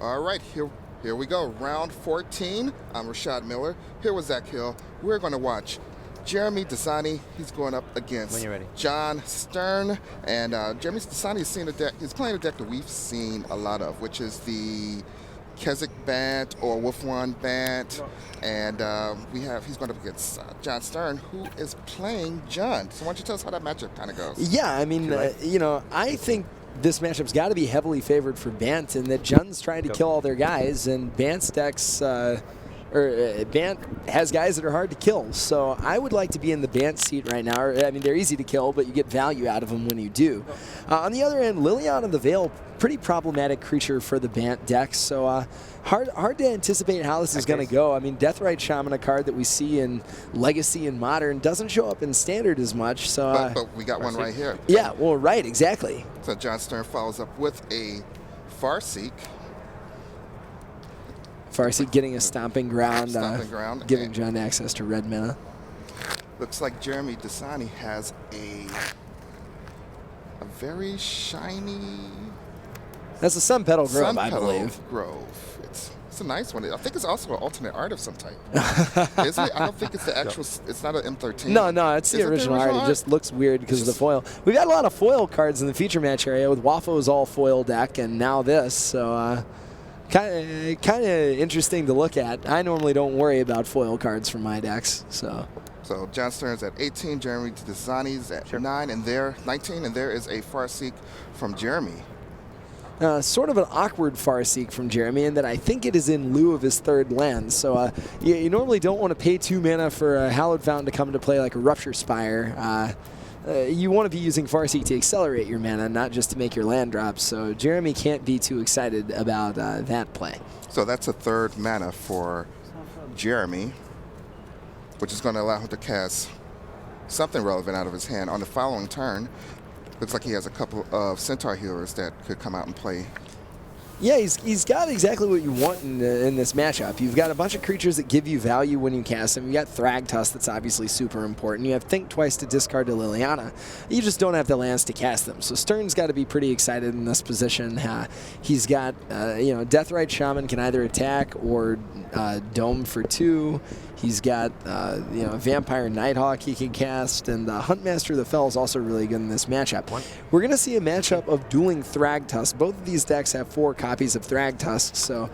All right, here we go. Round 14. I'm Rashad Miller. Here with Zach Hill. We're going to watch Jeremy Dezani. He's going up against When you're ready. John Stern. And Jeremy Dezani is seeing a deck. He's playing a deck that we've seen a lot of, which is the Keswick Bant or Wolf One Bant. And he's going up against John Stern, who is playing John. So why don't you tell us how that matchup kind of goes? Yeah, I mean, I think this matchup's got to be heavily favored for Bant, and that Jun's trying to kill all their guys, and Bant's decks, Bant has guys that are hard to kill. So I would like to be in the Bant seat right now. I mean, they're easy to kill, but you get value out of them when you do. On the other end, Liliana the Veil, pretty problematic creature for the Bant deck. So hard to anticipate how this is going to go. I mean, Deathrite Shaman, a card that we see in Legacy and Modern, doesn't show up in Standard as much. So, but we got one right here. Yeah, well, right, exactly. So John Stern follows up with a Farseek. Farseek getting a stomping ground, giving and John access to red mana. Looks like Jeremy Dezani has a very shiny That's a Sun Petal Grove, Sun I Petal believe. Grove. It's a nice one. I think it's also an alternate art of some type. Isn't it? I don't think it's the actual. It's not an M13. No, it's the original art. It just looks weird because of the foil. We've got a lot of foil cards in the feature match area with Wafo's all foil deck, and now this. So kind of interesting to look at. I normally don't worry about foil cards for my decks. So John Stern's at 18, Jeremy Dezani's at 9, and there 19, and there is a Farseek from Jeremy. Sort of an awkward Farseek from Jeremy in that I think it is in lieu of his third land. So you normally don't want to pay 2 mana for a Hallowed Fountain to come into play like a Rupture Spire. You want to be using Farseek to accelerate your mana, not just to make your land drops. So Jeremy can't be too excited about that play. So that's a third mana for Jeremy, which is going to allow him to cast something relevant out of his hand on the following turn. Looks like he has a couple of Centaur healers that could come out and play. Yeah, he's got exactly what you want in this matchup. You've got a bunch of creatures that give you value when you cast them. You got Thragtusk, that's obviously super important. You have Think Twice to discard to Liliana. You just don't have the lands to cast them. So Stern's got to be pretty excited in this position. He's got Deathrite Shaman can either attack or Dome for 2. He's got Vampire Nighthawk he can cast, and Huntmaster of the Fell is also really good in this matchup. We're going to see a matchup of dueling Thragtusk. Both of these decks have 4 copies of Thragtusk, so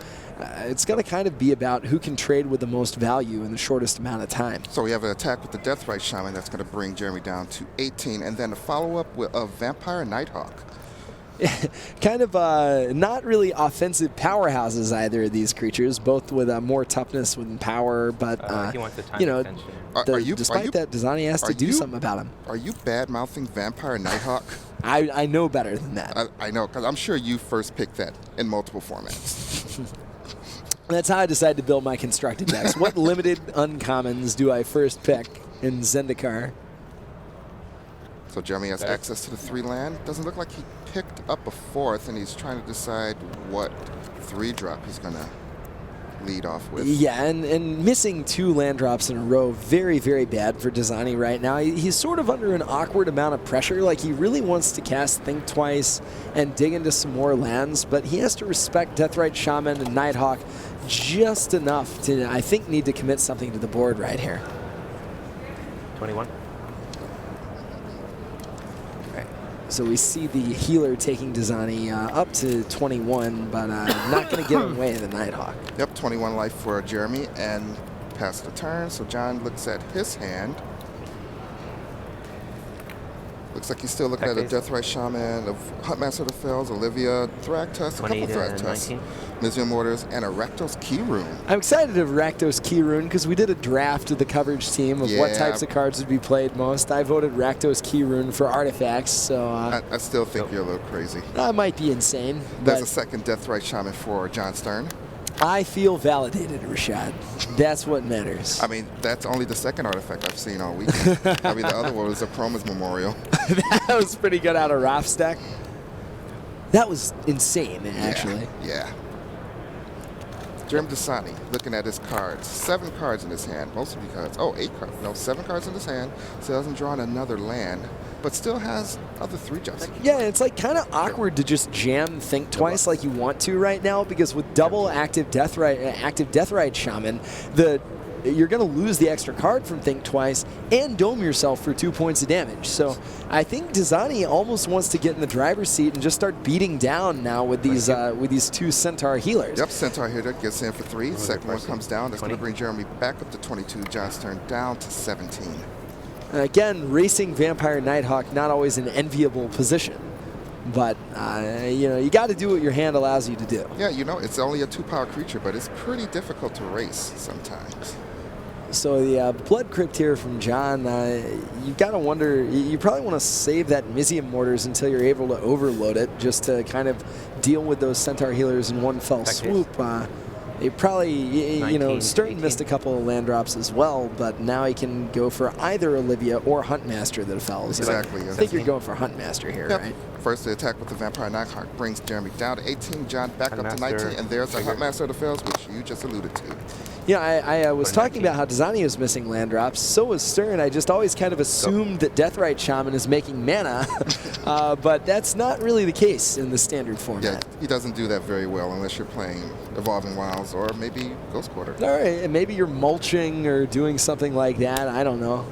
it's going to kind of be about who can trade with the most value in the shortest amount of time. So we have an attack with the Deathrite Shaman that's going to bring Jeremy down to 18, and then a follow-up with a Vampire Nighthawk. Kind of not really offensive powerhouses, either of these creatures, both with more toughness with power, but he wants the time extension. despite that, Dezani has to do something about him. Are you bad-mouthing Vampire Nighthawk? I know better than that. I know, because I'm sure you first picked that in multiple formats. That's how I decide to build my constructed decks. What limited uncommons do I first pick in Zendikar? So Jeremy has access to the 3 land. Doesn't look like he picked up a 4th, and he's trying to decide what 3-drop he's going to lead off with. Yeah, and missing 2 land drops in a row, very, very bad for Dezani right now. He's sort of under an awkward amount of pressure. Like, he really wants to cast Think Twice and dig into some more lands, but he has to respect Deathrite Shaman and Nighthawk just enough to, I think, need to commit something to the board right here. 21. So we see the healer taking Dezani up to 21, but not going to give away the Nighthawk. Yep, 21 life for Jeremy, and pass the turn. So John looks at his hand. Looks like he's still looking at a Deathrite Shaman, a Huntmaster of the Fells, Olivia, Thragtusk, a couple Thragtusk, Mizzium Mortars, and a Rakdos Key Rune. I'm excited of Rakdos Key Rune because we did a draft of the coverage team of what types of cards would be played most. I voted Rakdos Key Rune for artifacts, so I still think you're a little crazy. That might be insane. That's a second Deathrite Shaman for John Stern. I feel validated, Rashad. That's what matters. I mean, that's only the second artifact I've seen all week. I mean, the other one was a Chroma's Memorial. That was pretty good out of Raph's deck. That was insane, actually. Yeah. Jeremy Dezani, looking at his cards. 7 cards in his hand, mostly because, 8 cards. No, 7 cards in his hand, so hasn't drawn another land, but still has other 3 jumps. Yeah, it's like kind of awkward to just jam Think Twice like you want to right now, because with double active Deathrite Shaman, you're going to lose the extra card from Think Twice and dome yourself for 2 points of damage. So I think Dezani almost wants to get in the driver's seat and just start beating down now with these 2 Centaur healers. Yep, Centaur healer gets in for 3. Second one comes down. That's going to bring Jeremy back up to 22. John's turn down to 17. Again, racing Vampire Nighthawk, not always an enviable position. But, you got to do what your hand allows you to do. Yeah, it's only a 2-power creature, but it's pretty difficult to race sometimes. So the Blood Crypt here from John, you've got to wonder, you probably want to save that Mizium Mortars until you're able to overload it, just to kind of deal with those Centaur healers in one fell swoop. He probably, 19, Stern 18. missed a couple of land drops as well, but now he can go for either Olivia or Huntmaster that fells. Exactly. I think you're going for Huntmaster here, right? First, the attack with the Vampire Nighthawk brings Jeremy down to 18, John back up to 19, and there's the Huntmaster of the Fells, which you just alluded to. Yeah, I was talking about how Dezani was missing land drops. So was Stern. I just always kind of assumed that Deathrite Shaman is making mana, but that's not really the case in the standard format. Yeah, he doesn't do that very well unless you're playing Evolving Wilds or maybe Ghost Quarter. All right, and maybe you're mulching or doing something like that. I don't know.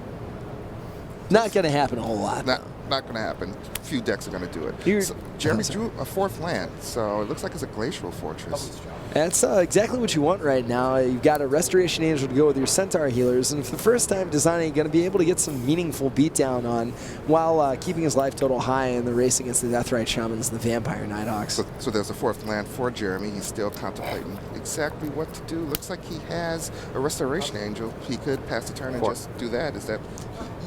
Not going to happen a whole lot. Not going to happen. Few decks are going to do it. So Jeremy drew a 4th land, so it looks like it's a Glacial Fortress. That's exactly what you want right now. You've got a Restoration Angel to go with your Centaur healers, and for the first time, Dezani going to be able to get some meaningful beatdown on while keeping his life total high in the race against the Deathrite Shamans and the Vampire Nighthawks. So there's a 4th land for Jeremy. He's still contemplating exactly what to do. Looks like he has a Restoration Angel. He could pass the turn and just do that. Is that...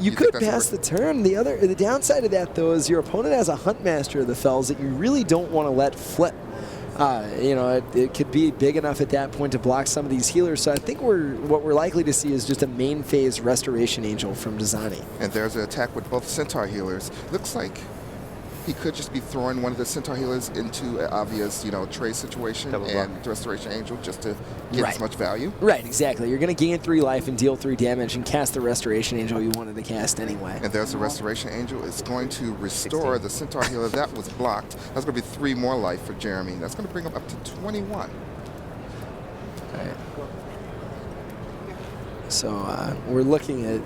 You could pass the turn. The downside of that, though, is your opponent has a Huntmaster of the Fells that you really don't want to let flip. It could be big enough at that point to block some of these healers. So I think what we're likely to see is just a main phase Restoration Angel from Dezani. And there's an attack with both Centaur healers. Looks like he could just be throwing one of the Centaur healers into an obvious, trade situation and Restoration Angel just to get as much value. Right, exactly. You're going to gain 3 life and deal 3 damage and cast the Restoration Angel you wanted to cast anyway. And there's a Restoration Angel. It's going to restore 16. The Centaur healer that was blocked. That's going to be 3 more life for Jeremy. That's going to bring him up to 21. All right. So we're looking at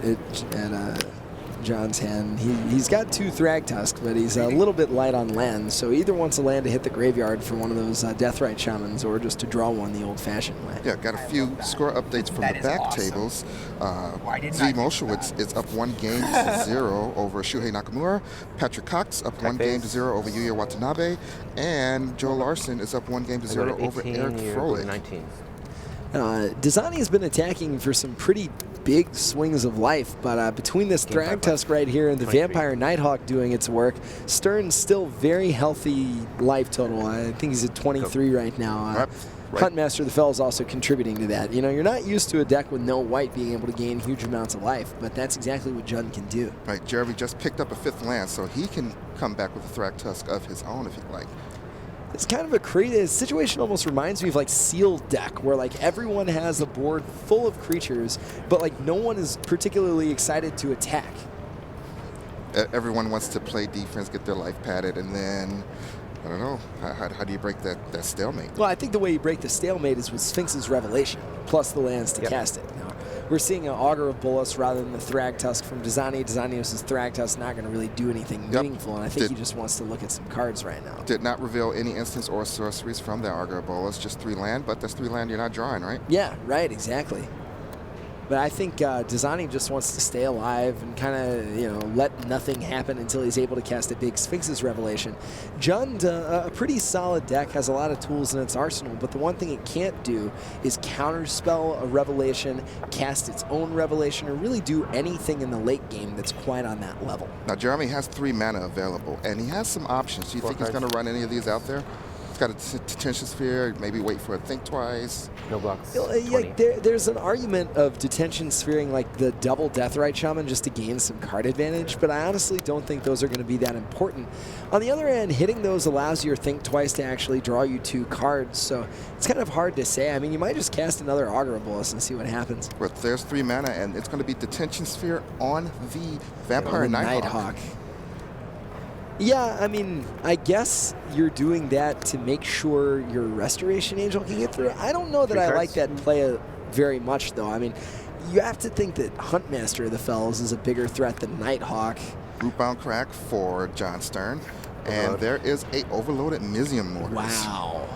John's hand. He's got 2 Thragtusk, but he's a little bit light on land, so either wants a land to hit the graveyard for one of those Deathrite Shamans or just to draw one the old-fashioned way. Yeah, got a few score updates from the back tables. Z Moshowitz is up 1 game to 0 over Shuhei Nakamura. Patrick Cox up 1 game to 0 over Yuya Watanabe. And Joe Larson is up 1 game to 0 over Eric Froelich. Dezani has been attacking for some pretty big swings of life, but between this Thragtusk right here and the Vampire Nighthawk doing its work, Stern's still very healthy life total. I think he's at 23 right now. Huntmaster of the Fell is also contributing to that. You're not used to a deck with no white being able to gain huge amounts of life, but that's exactly what Jun can do. Right, Jeremy just picked up a 5th land, so he can come back with a Thragtusk of his own if he'd like. It's kind of a crazy situation. Almost reminds me of like Sealed deck, where like everyone has a board full of creatures, but like no one is particularly excited to attack. Everyone wants to play defense, get their life padded, and then I don't know. How do you break that stalemate? Well, I think the way you break the stalemate is with Sphinx's Revelation plus the lands to cast it. We're seeing an Augur of Bolas rather than the Thragtusk from Dezani. Dezanios' Thragtusk not going to really do anything meaningful, and I think he just wants to look at some cards right now. Did not reveal any instants or sorceries from the Augur of Bolas, just 3 land, but that's 3 land you're not drawing, right? Yeah, right, exactly. But I think Dezani just wants to stay alive and kind of, let nothing happen until he's able to cast a big Sphinx's Revelation. Jund, a pretty solid deck, has a lot of tools in its arsenal, but the one thing it can't do is counterspell a Revelation, cast its own Revelation, or really do anything in the late game that's quite on that level. Now, Jeremy has 3 mana available, and he has some options. Do you think he's going to run any of these out there? got a detention sphere. Maybe wait for a think twice. No blocks. Yeah, there's an argument of detention sphering like the double Deathrite Shaman just to gain some card advantage, but I honestly don't think those are going to be that important. On the other end, hitting those allows your think twice to actually draw you 2 cards, so it's kind of hard to say. I mean, you might just cast another Augurables and see what happens. But there's 3 mana, and it's going to be detention sphere on the Vampire Nighthawk. Yeah, I mean, I guess you're doing that to make sure your Restoration Angel can get through. I don't know that I like that play very much, though. I mean, you have to think that Huntmaster of the Fells is a bigger threat than Nighthawk. Rootbound Crack for John Stern. And there is a overloaded Mizium Mortars. Wow.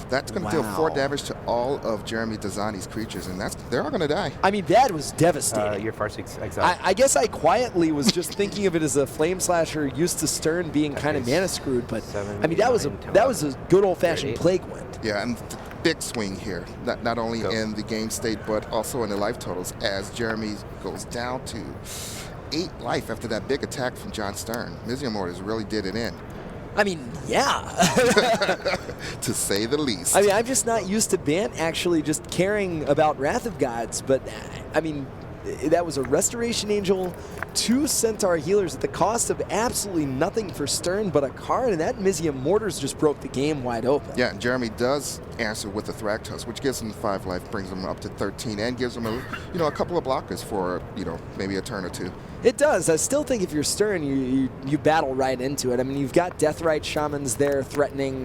That's going to deal 4 damage to all of Jeremy Dezani's creatures, and they're all going to die. I mean, that was devastating. Your Farseek's exiled. I guess I quietly was just thinking of it as a Flame Slasher used to Stern being kind of mana screwed, but 7, I mean, that was a good old-fashioned Plague Wind. Yeah, and the big swing here, not only in the game state, but also in the life totals, as Jeremy goes down to 8 life after that big attack from John Stern. Mizium Mortars really did it in. I mean, yeah. To say the least. I mean, I'm just not used to Bant actually just caring about Wrath of Gods, but I mean, that was a Restoration Angel, 2 Centaur Healers at the cost of absolutely nothing for Stern but a card, and that Mizium Mortars just broke the game wide open. Yeah, and Jeremy does answer with the Thragtusk, which gives him 5 life, brings him up to 13, and gives him a couple of blockers for maybe a turn or 2. It does. I still think if you're Stern, you battle right into it. I mean, you've got Deathrite Shamans there threatening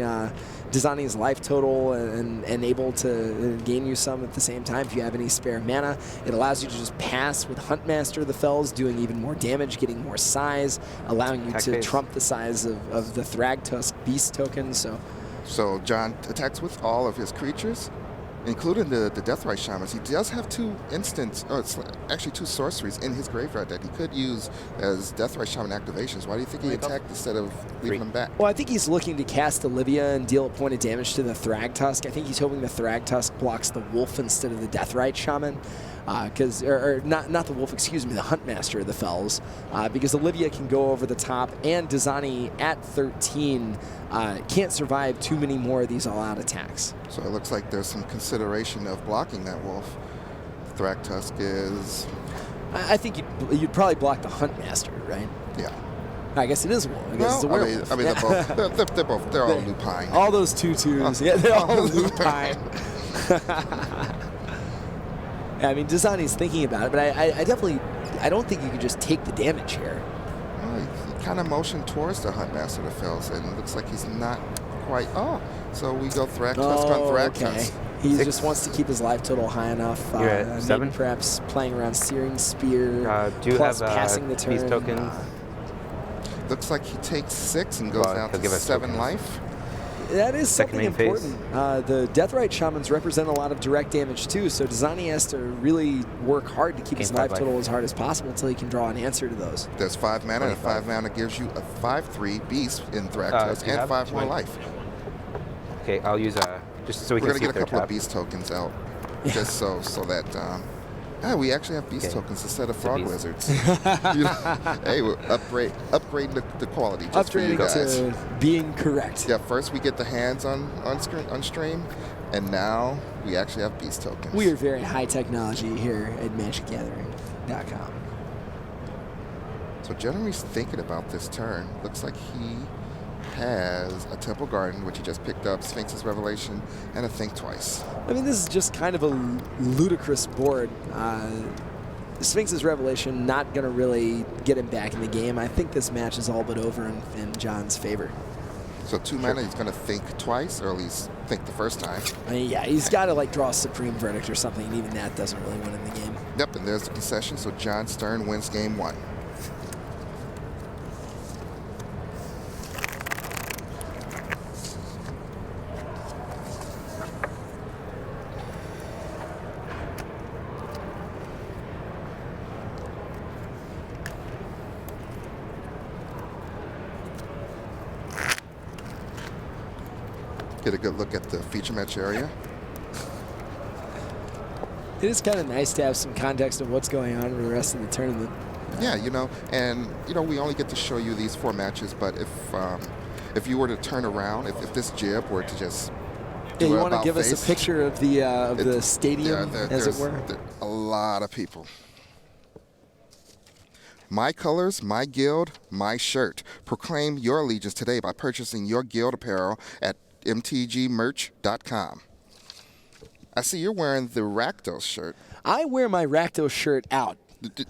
Dezani's life total and able to gain you some at the same time if you have any spare mana. It allows you to just pass with Huntmaster of the Fells, doing even more damage, getting more size, allowing you to trump the size of the Thragtusk Beast token. So John attacks with all of his creatures, including the Deathrite Shamans. He does have 2 actually 2 sorceries in his graveyard that he could use as Deathrite Shaman activations. Why do you think he attacked instead of leaving them back? Well, I think he's looking to cast Olivia and deal a point of damage to the Thragtusk. I think he's hoping the Thragtusk blocks the Wolf instead of the Deathrite Shaman. Not the Wolf, excuse me, the Huntmaster of the Fells, because Olivia can go over the top, and Dezani at 13 can't survive too many more of these all-out attacks. So it looks like there's some consideration of blocking that Wolf. Thragtusk is... I think you'd probably block the Huntmaster, right? Yeah. I guess it is a wolf. I guess it's a werewolf. I mean they're all lupine. All those 2/2s. Yeah, they're all lupine. I mean, Dezani's thinking about it, but I don't think you can just take the damage here. Well, he kind of motioned towards the Huntmaster of the Fells, and it looks like he's not quite. Oh, so we go Thragtusk on Thragtusk. Okay. He just wants to keep his life total high enough. You're at 7? Perhaps playing around Searing Spear, do you plus have passing the turn. these tokens? Looks like he takes 6 and goes down to 7 life. That is something important. Phase. The Deathrite Shamans represent a lot of direct damage too, so Dezani has to really work hard to keep his life total as hard as possible until he can draw an answer to those. There's 5 mana, and 5 mana gives you a 5/3 beast in Thragtusk and 5 more life. Okay, I'll use just so we We're can see gonna get a couple top. of beast tokens out, just so that. We actually have beast tokens instead of frog wizards. Hey, we're upgrading the quality just for you guys. To being correct. Yeah, first we get the hands on stream, and now we actually have beast tokens. We are very high technology here at MagicGathering.com. So Jeremy's thinking about this turn. Looks like he has a Temple Garden, which he just picked up, Sphinx's Revelation, and a Think Twice. I mean, this is just kind of a ludicrous board. Sphinx's Revelation not going to really get him back in the game. I think this match is all but over in John's favor. So 2 mana, he's going to think twice, or at least think the first time. I mean, yeah, he's got to like draw a Supreme Verdict or something, and even that doesn't really win in the game. Yep, and there's the concession. So John Stern wins game 1. Get a good look at the feature match area. It is kind of nice to have some context of what's going on in the rest of the tournament. Yeah, and we only get to show you these 4 matches, but if if you were to turn around, if this jib were to just Yeah, you want to give us a picture of the stadium, as it were? A lot of people. My colors, my guild, my shirt. Proclaim your allegiance today by purchasing your guild apparel at mtgmerch.com. I see you're wearing the Rakdos shirt. I wear my Rakdos shirt out.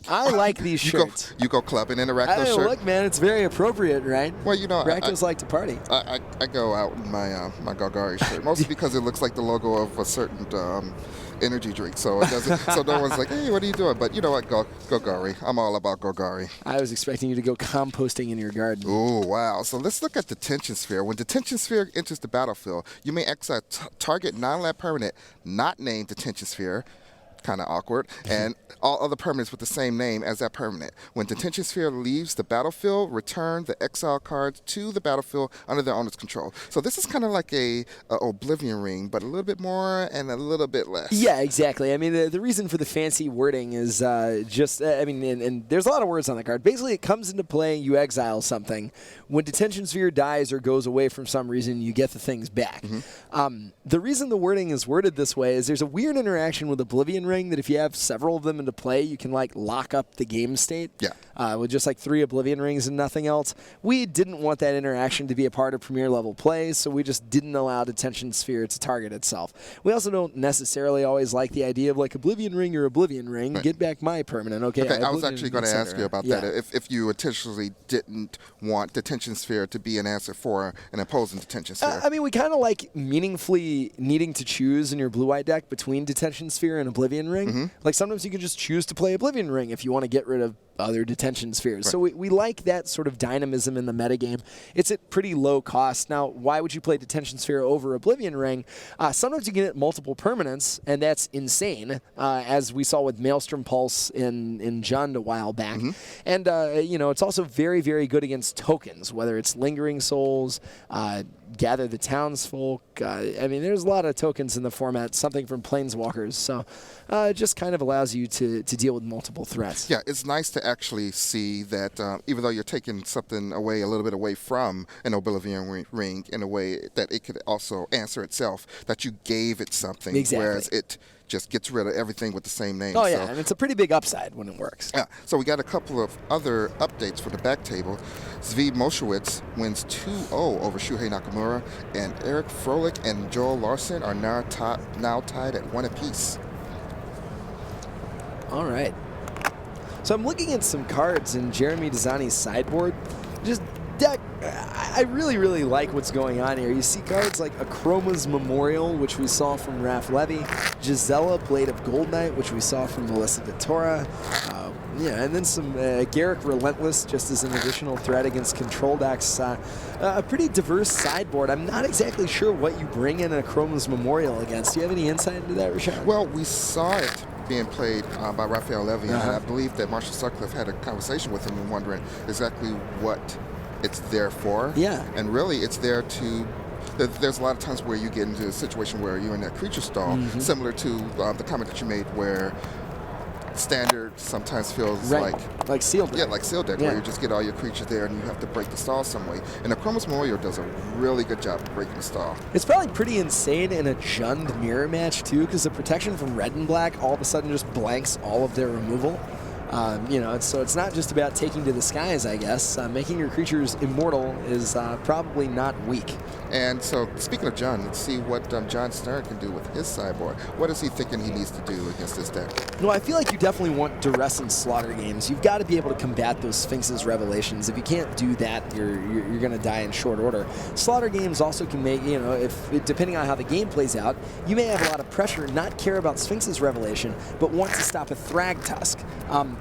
I like these shirts. You go clubbing in a Rakdos shirt? Look, man, it's very appropriate, right? Well, you know, Rakdos like to party. I go out in my my Gargari shirt, mostly because it looks like the logo of a certain energy drink. So it doesn't. So no one's like, hey, what are you doing? But you know what, Gargari. I'm all about Gargari. I was expecting you to go composting in your garden. Oh, wow. So let's look at Detention Sphere. When Detention Sphere enters the battlefield, you may exile target non-land permanent not named Detention Sphere. Kind of awkward, and all other permanents with the same name as that permanent. When Detention Sphere leaves the battlefield, return the exile cards to the battlefield under their owner's control. So this is kind of like a Oblivion Ring, but a little bit more and a little bit less. Yeah, exactly. I mean, the reason for the fancy wording is just, and there's a lot of words on the card. Basically, it comes into play, you exile something. When Detention Sphere dies or goes away for some reason, you get the things back. Mm-hmm. The reason the wording is worded this way is there's a weird interaction with Oblivion Ring that if you have several of them into play, you can like lock up the game state. Yeah. With just like 3 Oblivion Rings and nothing else. We didn't want that interaction to be a part of Premier level play, so we just didn't allow Detention Sphere to target itself. We also don't necessarily always like the idea of like Oblivion Ring or Oblivion Ring. Right. Get back my permanent. Okay, I was actually going to ask you about that. If you intentionally didn't want Detention Sphere to be an answer for an opposing Detention Sphere. I mean, we kind of like meaningfully needing to choose in your blue-white deck between Detention Sphere and Oblivion Ring. Mm-hmm. Like sometimes you can just choose to play Oblivion Ring if you want to get rid of other Detention Spheres. Right. So we like that sort of dynamism in the metagame. It's at pretty low cost. Now, why would you play Detention Sphere over Oblivion Ring? Sometimes you can get multiple permanents, and that's insane, as we saw with Maelstrom Pulse in Jund a while back. Mm-hmm. And, it's also very, very good against tokens, whether it's Lingering Souls, Gather the Townsfolk. There's a lot of tokens in the format, something from Planeswalkers. So it just kind of allows you to deal with multiple threats. Yeah, it's nice to actually see that even though you're taking something away, a little bit away from an Oblivion Ring in a way that it could also answer itself, that you gave it something, whereas it just gets rid of everything with the same name. Oh, yeah, and it's a pretty big upside when it works. Yeah, so we got a couple of other updates for the back table. Zvi Moshowitz wins 2-0 over Shuhei Nakamura, and Eric Froelich and Joel Larson are now tied at 1 apiece. All right. So I'm looking at some cards in Jeremy Dezani's sideboard. Just deck. I really, really like what's going on here. You see cards like Akroma's Memorial, which we saw from Raph Levy, Gisela, Blade of Gold Knight, which we saw from Melissa Vittora, and then some Garrick Relentless, just as an additional threat against control decks. A pretty diverse sideboard. I'm not exactly sure what you bring in Akroma's Memorial against. Do you have any insight into that, Rashad? Well, we saw it being played by Raphael Levy, and I believe that Marshall Sutcliffe had a conversation with him and wondering exactly what it's there for. Yeah. And really, it's there to... There's a lot of times where you get into a situation where you're in that creature stall, similar to the comment that you made where standard sometimes feels like sealed deck. Yeah, like sealed deck, where you just get all your creatures there and you have to break the stall some way. And Akroma's Memorial does a really good job of breaking the stall. It's probably pretty insane in a Jund mirror match, too, because the protection from red and black all of a sudden just blanks all of their removal. So it's not just about taking to the skies, I guess. Making your creatures immortal is probably not weak. And so, speaking of John, let's see what John Stern can do with his sideboard. What is he thinking he needs to do against this deck? No, I feel like you definitely want duress and slaughter games. You've got to be able to combat those Sphinx's Revelations. If you can't do that, you're going to die in short order. Slaughter games also can make, depending on how the game plays out, you may have a lot of pressure, not care about Sphinx's Revelation, but want to stop a Thrag Tusk.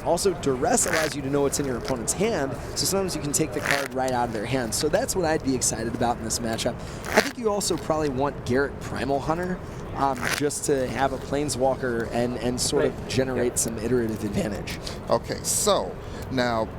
Also, duress allows you to know what's in your opponent's hand, so sometimes you can take the card right out of their hand. So that's what I'd be excited about in this matchup. I think you also probably want Garrett Primal Hunter, just to have a Planeswalker and sort of generate some iterative advantage. Okay, so now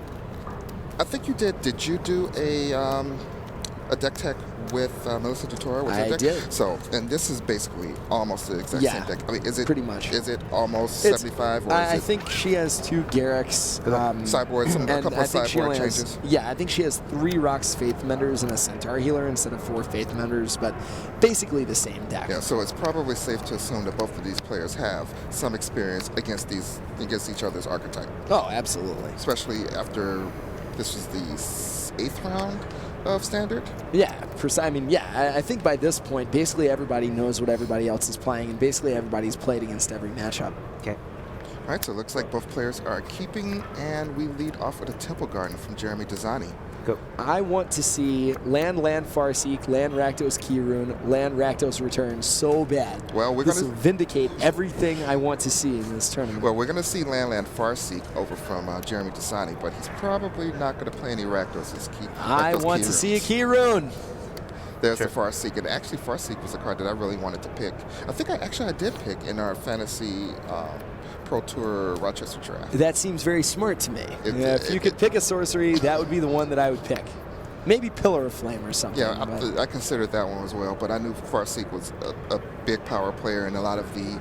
I think you did. Did you do a a deck tech with Melissa Dutora? Was I deck? did. So, and this is basically almost the exact same deck. I mean, is it pretty much? Is it almost 75? Or I is it think she has 2 Garrux. sideboards, a couple of sideboard changes? I think she has 3 Rock's Faith Menders and a Centaur Healer instead of 4 Faith Menders, but basically the same deck. Yeah, so it's probably safe to assume that both of these players have some experience against each other's archetype. Oh, absolutely. Especially after this was the 8th round of Standard. Yeah, I mean, I think by this point, basically everybody knows what everybody else is playing, and basically everybody's played against every matchup. Okay. All right, so it looks like both players are keeping, and we lead off with a Temple Garden from Jeremy Dezani. Go. I want to see land Farseek, land Rakdos Keyrune, land Rakdos Return so bad. Well, this will vindicate everything I want to see in this tournament. Well, we're going to see land Farseek over from Jeremy Dezani, but he's probably not going to play any Rakdos. I want to see a Keyrune. There's the Farseek, and actually Farseek was a card that I really wanted to pick. I think I did pick in our fantasy Pro Tour Rochester draft. That seems very smart to me. If you could pick a sorcery, that would be the one that I would pick. Maybe Pillar of Flame or something. Yeah, I considered that one as well, but I knew Farseek was a big power player in a lot of the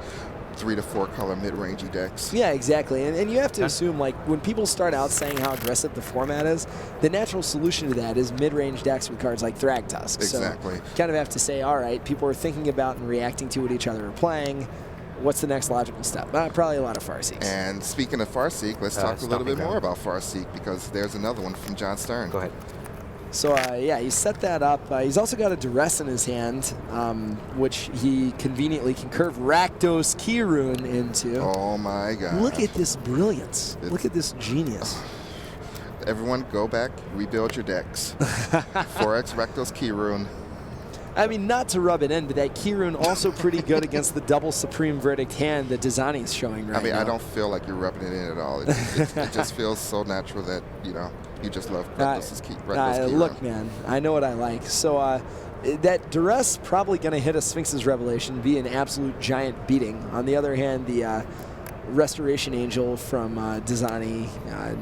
3 to 4 color mid-rangey decks. Yeah, exactly. And you have to assume, like, when people start out saying how aggressive the format is, the natural solution to that is mid-range decks with cards like Thragtusk. Exactly. So you kind of have to say, all right, people are thinking about and reacting to what each other are playing. What's the next logical step? Probably a lot of Farseeks. And speaking of Farseek, let's talk a little bit more about Farseek, because there's another one from John Stern. Go ahead. So, he set that up. He's also got a Duress in his hand, which he conveniently can curve Rakdos Keyrune into. Oh, my God. Look at this brilliance. Look at this genius. Everyone go back, rebuild your decks. 4X Rakdos Keyrune. I mean, not to rub it in, but that Keyrune also pretty good against the double Supreme Verdict hand that Dezani's showing right now. I mean, I don't feel like you're rubbing it in at all. It just feels so natural that, you just love Rakdos Keyrune. Look, man, I know what I like. So that Duress probably going to hit a Sphinx's Revelation, be an absolute giant beating. On the other hand, the Restoration Angel from Dezani,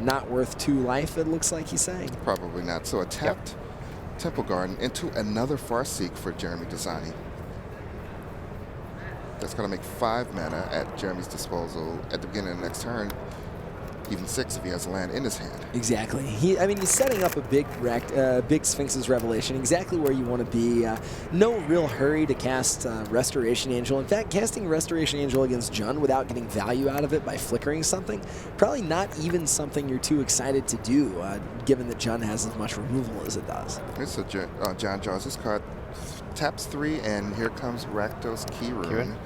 not worth 2 life, it looks like he's saying. Probably not. So a tapped Temple Garden into another Farseek for Jeremy Dezani. That's going to make 5 mana at Jeremy's disposal at the beginning of the next turn. Even 6 if he has a land in his hand. Exactly. He's setting up a big Sphinx's Revelation, exactly where you want to be. No real hurry to cast Restoration Angel. In fact, casting Restoration Angel against Jund without getting value out of it by flickering something, probably not even something you're too excited to do, given that Jund has as much removal as it does. Okay, so John draws this card, taps 3, and here comes Rakdos Keyrune.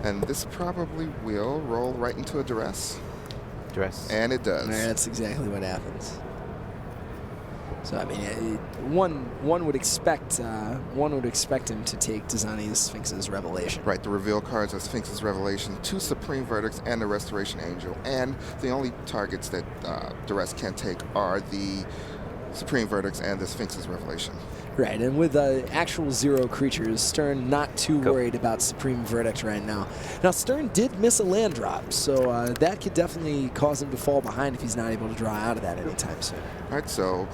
And this probably will roll right into a Duress. And it does. That's exactly what happens. So I mean, one would expect him to take Dezani's Sphinx's Revelation. Right. The reveal cards are Sphinx's Revelation, 2 Supreme Verdicts, and the Restoration Angel. And the only targets that Duress can take are the Supreme Verdicts and the Sphinx's Revelation. Right, and with actual 0 creatures, Stern not too worried about Supreme Verdict right now. Now, Stern did miss a land drop, so that could definitely cause him to fall behind if he's not able to draw out of that anytime soon. All right, so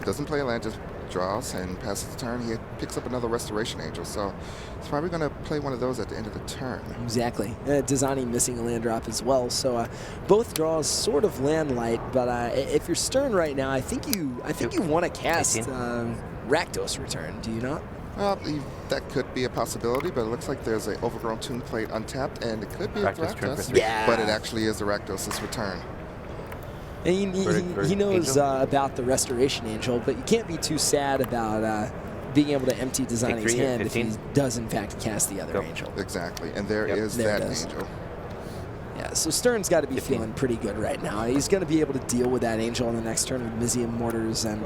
doesn't play a land, just draws and passes the turn. He picks up another Restoration Angel, so he's probably going to play one of those at the end of the turn. Exactly. Dezani missing a land drop as well, so both draws sort of land light. But if you're Stern right now, I think you want to cast Rakdos Return. Do you not? Well, that could be a possibility, but it looks like there's an Overgrown Tomb Plate untapped, and it could be a Rakdos. Yeah. But it actually is the Rakdos' Return. And he knows about the Restoration Angel, but you can't be too sad about being able to empty Dezani's hand if he does, in fact, cast the other angel. Exactly, and there is that angel. Yeah, so Stern's got to be feeling pretty good right now. He's going to be able to deal with that angel on the next turn with Mizium Mortars, and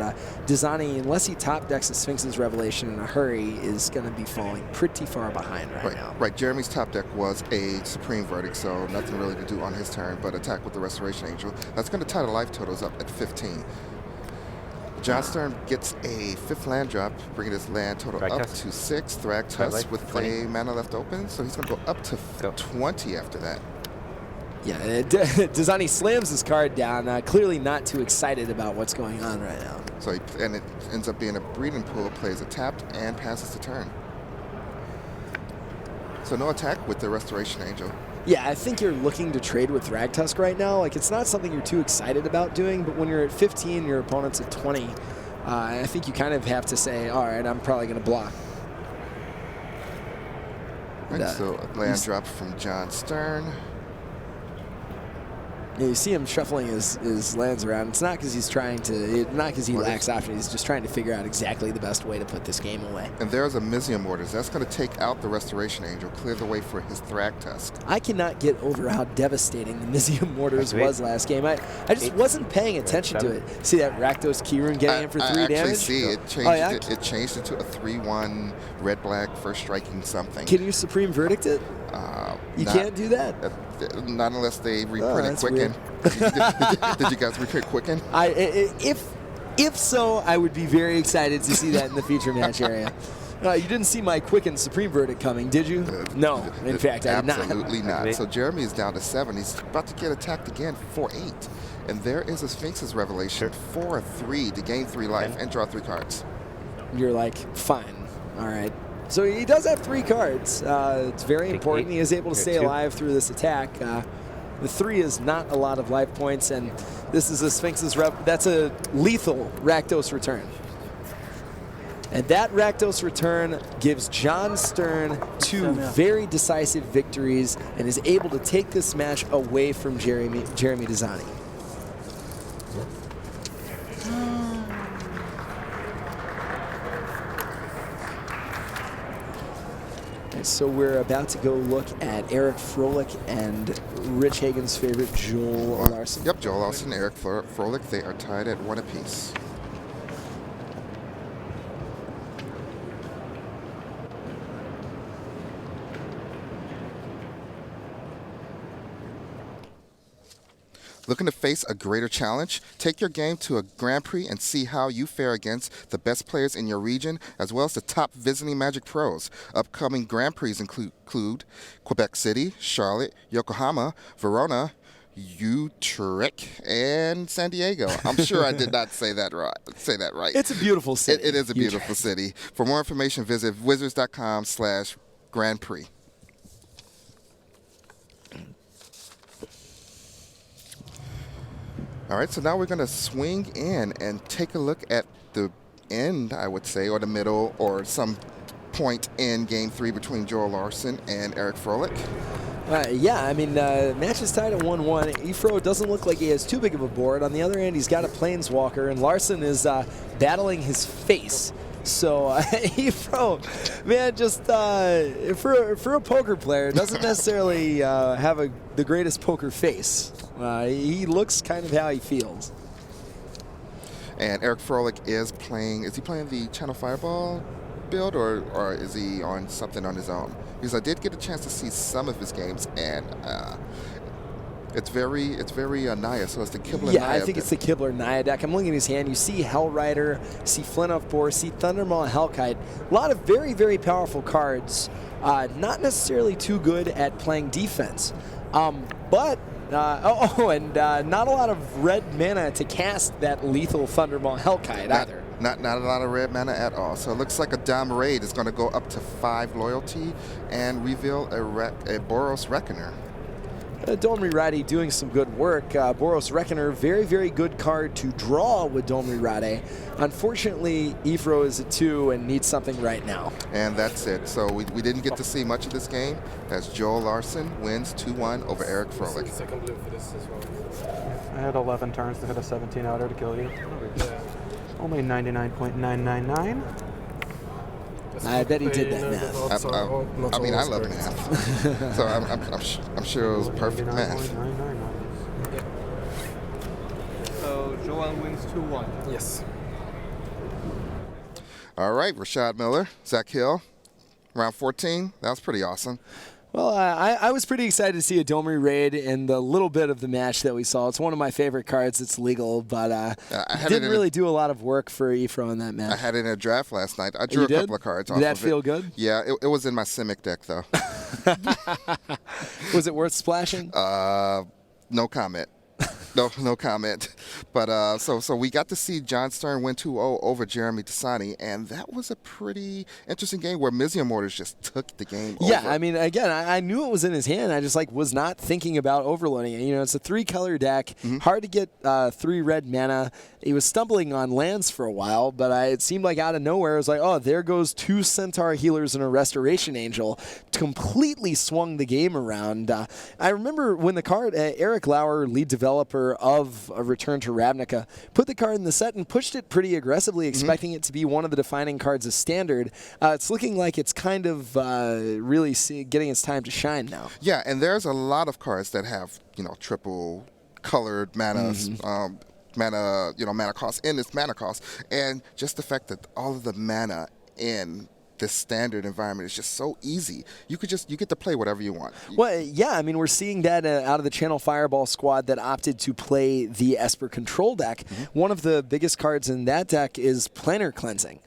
Dezani, unless he top decks a Sphinx's Revelation in a hurry, is going to be falling pretty far behind right now. Right, Jeremy's top deck was a Supreme Verdict, so nothing really to do on his turn but attack with the Restoration Angel. That's going to tie the life totals up at 15. John Stern gets a 5th land drop, bringing his land total up to 6. Thragtusk with 20 mana left open, so he's going to go up to 20 after that. Yeah, Dezani slams his card down, clearly not too excited about what's going on right now. So and it ends up being a breeding pool. Plays a tapped and passes the turn. So no attack with the Restoration Angel. Yeah, I think you're looking to trade with Thragtusk right now. Like, it's not something you're too excited about doing, but when you're at 15, your opponent's at 20, I think you kind of have to say, all right, I'm probably going to block. And so a land drop from John Stern. Yeah, you see him shuffling his lands around. It's not because he's trying to, not because he lacks options. He's just trying to figure out exactly the best way to put this game away. And there's a Mizium Mortars. That's going to take out the Restoration Angel, clear the way for his Thragtusk. I cannot get over how devastating the Mizium Mortars was last game. I just wasn't paying attention to it. See that Rakdos Keyrune getting in for 3 damage? I actually see it changed. It changed into a 3/1 red-black first striking something. Can you Supreme Verdict it? You can't do that? Not unless they reprint it Quicken. Did you guys reprint Quicken? If so, I would be very excited to see that in the feature match area. You didn't see my Quicken Supreme Verdict coming, did you? No, in fact, I did not. Absolutely not. So Jeremy is down to 7. He's about to get attacked again for 8. And there is a Sphinx's Revelation for 3 to gain 3 life and draw 3 cards. You're like, fine, all right. So he does have 3 cards. It's very important. He is able to stay alive through this attack. The 3 is not a lot of life points, and this is a Sphinx's that's a lethal Rakdos return. And that Rakdos return gives John Stern 2 very decisive victories and is able to take this match away from Jeremy Dezani. So we're about to go look at Eric Froelich and Rich Hagen's favorite, Joel Larson. Yep, Joel Larson, Eric Froelich. They are tied at 1 apiece. Looking to face a greater challenge? Take your game to a Grand Prix and see how you fare against the best players in your region, as well as the top visiting Magic pros. Upcoming Grand Prix include Quebec City, Charlotte, Yokohama, Verona, Utrecht, and San Diego. I'm sure I did not say that right. It's a beautiful city. It is a beautiful city. For more information, visit wizards.com/Grand Prix. All right, so now we're going to swing in and take a look at the end, I would say, or the middle, or some point in Game 3 between Joel Larson and Eric Froelich. Yeah, I mean, match is tied at 1-1. Ifro doesn't look like he has too big of a board. On the other hand, he's got a Planeswalker, and Larson is battling his face. So Ifro, man, just for a poker player, doesn't necessarily have the greatest poker face. He looks kind of how he feels. And Eric Froelich is playing. Is he playing the Channel Fireball build, or is he on something on his own? Because I did get a chance to see some of his games, and it's very Naya. So it's the Kibler. Yeah, I think it's the Kibler Naya deck. I'm looking at his hand. You see Hellrider, see Flint of Boar, see Thundermaw, Hellkite. A lot of very, very powerful cards. Not necessarily too good at playing defense, but. And not a lot of red mana to cast that lethal Thundermaw Hellkite either. Not a lot of red mana at all. So it looks like a Dom Raid is going to go up to 5 loyalty and reveal a Boros Reckoner. Domri Rade doing some good work. Boros Reckoner, very, very good card to draw with Domri Rade. Unfortunately, Ifro is a 2 and needs something right now. And that's it. So we didn't get to see much of this game as Joel Larson wins 2-1 over Eric Froelich. Second blue for this as well. I had 11 turns to hit a 17 outer to kill you. Only 99.999. I bet he did that math. I mean, I love math. So I'm sure it was perfect math. So Joel wins 2-1. Yes. All right, Rashad Miller, Zach Hill, round 14. That was pretty awesome. Well, I was pretty excited to see a Domri Raid in the little bit of the match that we saw. It's one of my favorite cards. It's legal, but didn't really do a lot of work for Ifro in that match. I had it in a draft last night. I drew a couple of cards off of it. Did that feel good? Yeah, it was in my Simic deck, though. Was it worth splashing? No comment. No comment. But so we got to see John Stern win 2-0 over Jeremy Dezani, and that was a pretty interesting game where Mizium Mortars just took the game over. Yeah, I mean, again, I knew it was in his hand. I just was not thinking about overloading it. It's a 3-color deck, hard to get 3 red mana. He was stumbling on lands for a while, but it seemed like out of nowhere, it was like, oh, there goes 2 Centaur Healers and a Restoration Angel. Completely swung the game around. I remember when the card, Eric Lauer, lead developer of Return to Ravnica, put the card in the set and pushed it pretty aggressively, expecting it to be one of the defining cards of Standard. It's looking like it's kind of really getting its time to shine now. Yeah, and there's a lot of cards that have, triple colored manas, mana cost in its mana cost, and just the fact that all of the mana in this Standard environment is just so easy. You get to play whatever you want. Well, yeah, I mean, we're seeing that out of the Channel Fireball squad that opted to play the Esper Control deck. One of the biggest cards in that deck is Planar Cleansing.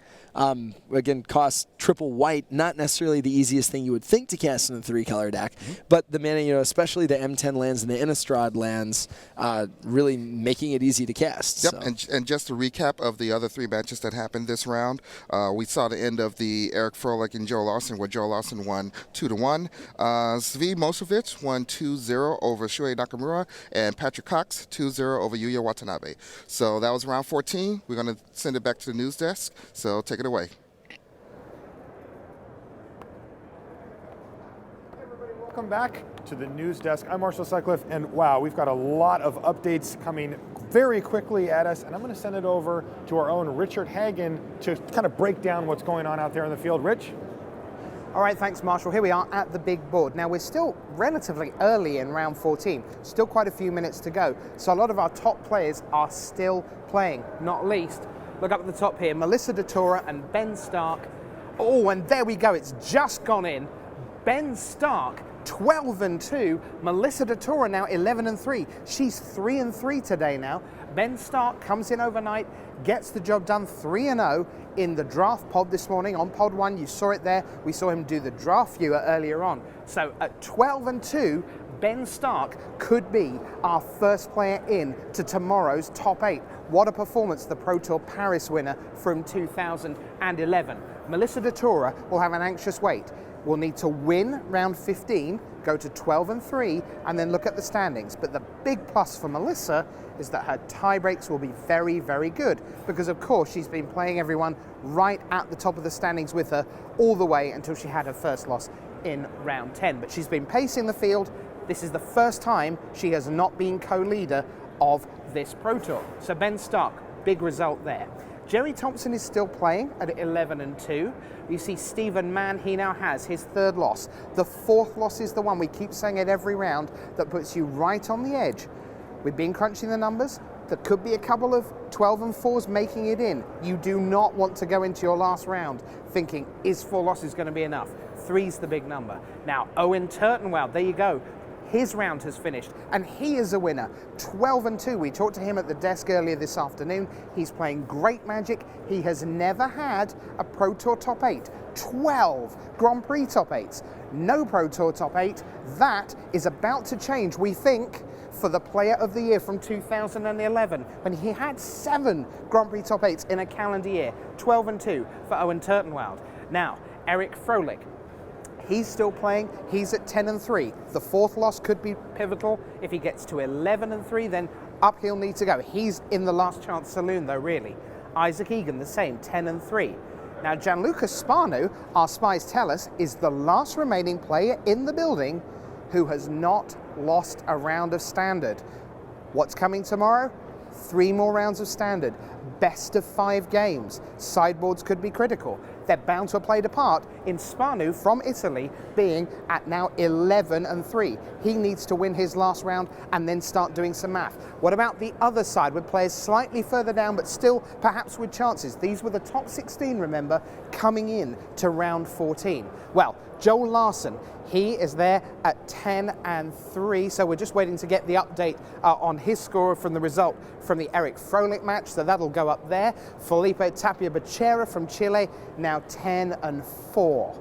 Again, costs triple white, not necessarily the easiest thing you would think to cast in a 3-color deck, but the mana, especially the M10 lands and the Innistrad lands, really making it easy to cast. Yep, so. and just a recap of the other 3 matches that happened this round. We saw the end of the Eric Froelich and Joe Lawson, where Joe Lawson won 2-1. Svi Mosovic won 2-0 over Shuei Nakamura, and Patrick Cox 2-0 over Yuya Watanabe. So that was round 14. We're going to send it back to the news desk, so take it away. Welcome back to the news desk. I'm Marshall Sutcliffe, and wow, we've got a lot of updates coming very quickly at us, and I'm going to send it over to our own Richard Hagen to kind of break down what's going on out there in the field. Rich? All right, thanks, Marshall. Here we are at the big board. Now, we're still relatively early in round 14, still quite a few minutes to go, so a lot of our top players are still playing, not least. Look up at the top here, Melissa DeTora and Ben Stark. Oh, and there we go, it's just gone in. Ben Stark, 12-2. Melissa DeTora now 11-3. She's 3-3 today now. Ben Stark comes in overnight, gets the job done, 3-0 in the draft pod this morning on pod 1. You saw it there. We saw him do the draft viewer earlier on. So at 12-2, Ben Stark could be our first player in to tomorrow's top 8. What a performance, the Pro Tour Paris winner from 2011. Melissa DeTora will have an anxious wait. We'll need to win round 15, go to 12-3, and then look at the standings. But the big plus for Melissa is that her tie breaks will be very, very good, because of course she's been playing everyone right at the top of the standings with her all the way until she had her first loss in round 10. But she's been pacing the field. This is the first time she has not been co-leader of this Pro Tour. So Ben Stark, big result there. Jerry Thompson is still playing at 11-2. You see Stephen Mann, he now has his 3rd loss. The 4th loss is the one, we keep saying it every round, that puts you right on the edge. We've been crunching the numbers. There could be a couple of 12-4s making it in. You do not want to go into your last round thinking, is 4 losses going to be enough? 3's the big number. Now, Owen Turtenwald, there you go. His round has finished, and he is a winner. 12-2. We talked to him at the desk earlier this afternoon. He's playing great Magic. He has never had a Pro Tour top 8. 12 Grand Prix top 8s. No Pro Tour top 8. That is about to change, we think, for the Player of the Year from 2011, when he had 7 Grand Prix top 8s in a calendar year. 12-2 for Owen Turtenwald. Now, Eric Froelich. He's still playing. He's at 10-3. The 4th loss could be pivotal. If he gets to 11-3, then up he'll need to go. He's in the last chance saloon, though, really. Isaac Egan, the same, 10-3. Now, Gianluca Spano, our spies tell us, is the last remaining player in the building who has not lost a round of Standard. What's coming tomorrow? 3 more rounds of Standard. Best of 5 games. Sideboards could be critical. They're bound to have played a part in Spanu from Italy being at now 11-3. He needs to win his last round and then start doing some math. What about the other side with players slightly further down but still perhaps with chances? These were the top 16, remember, coming in to round 14. Well, Joel Larson, he is there at 10-3, so we're just waiting to get the update on his score from the result from the Eric Froelich match, so that'll go up there. Felipe Tapia Becerra from Chile, now 10-4.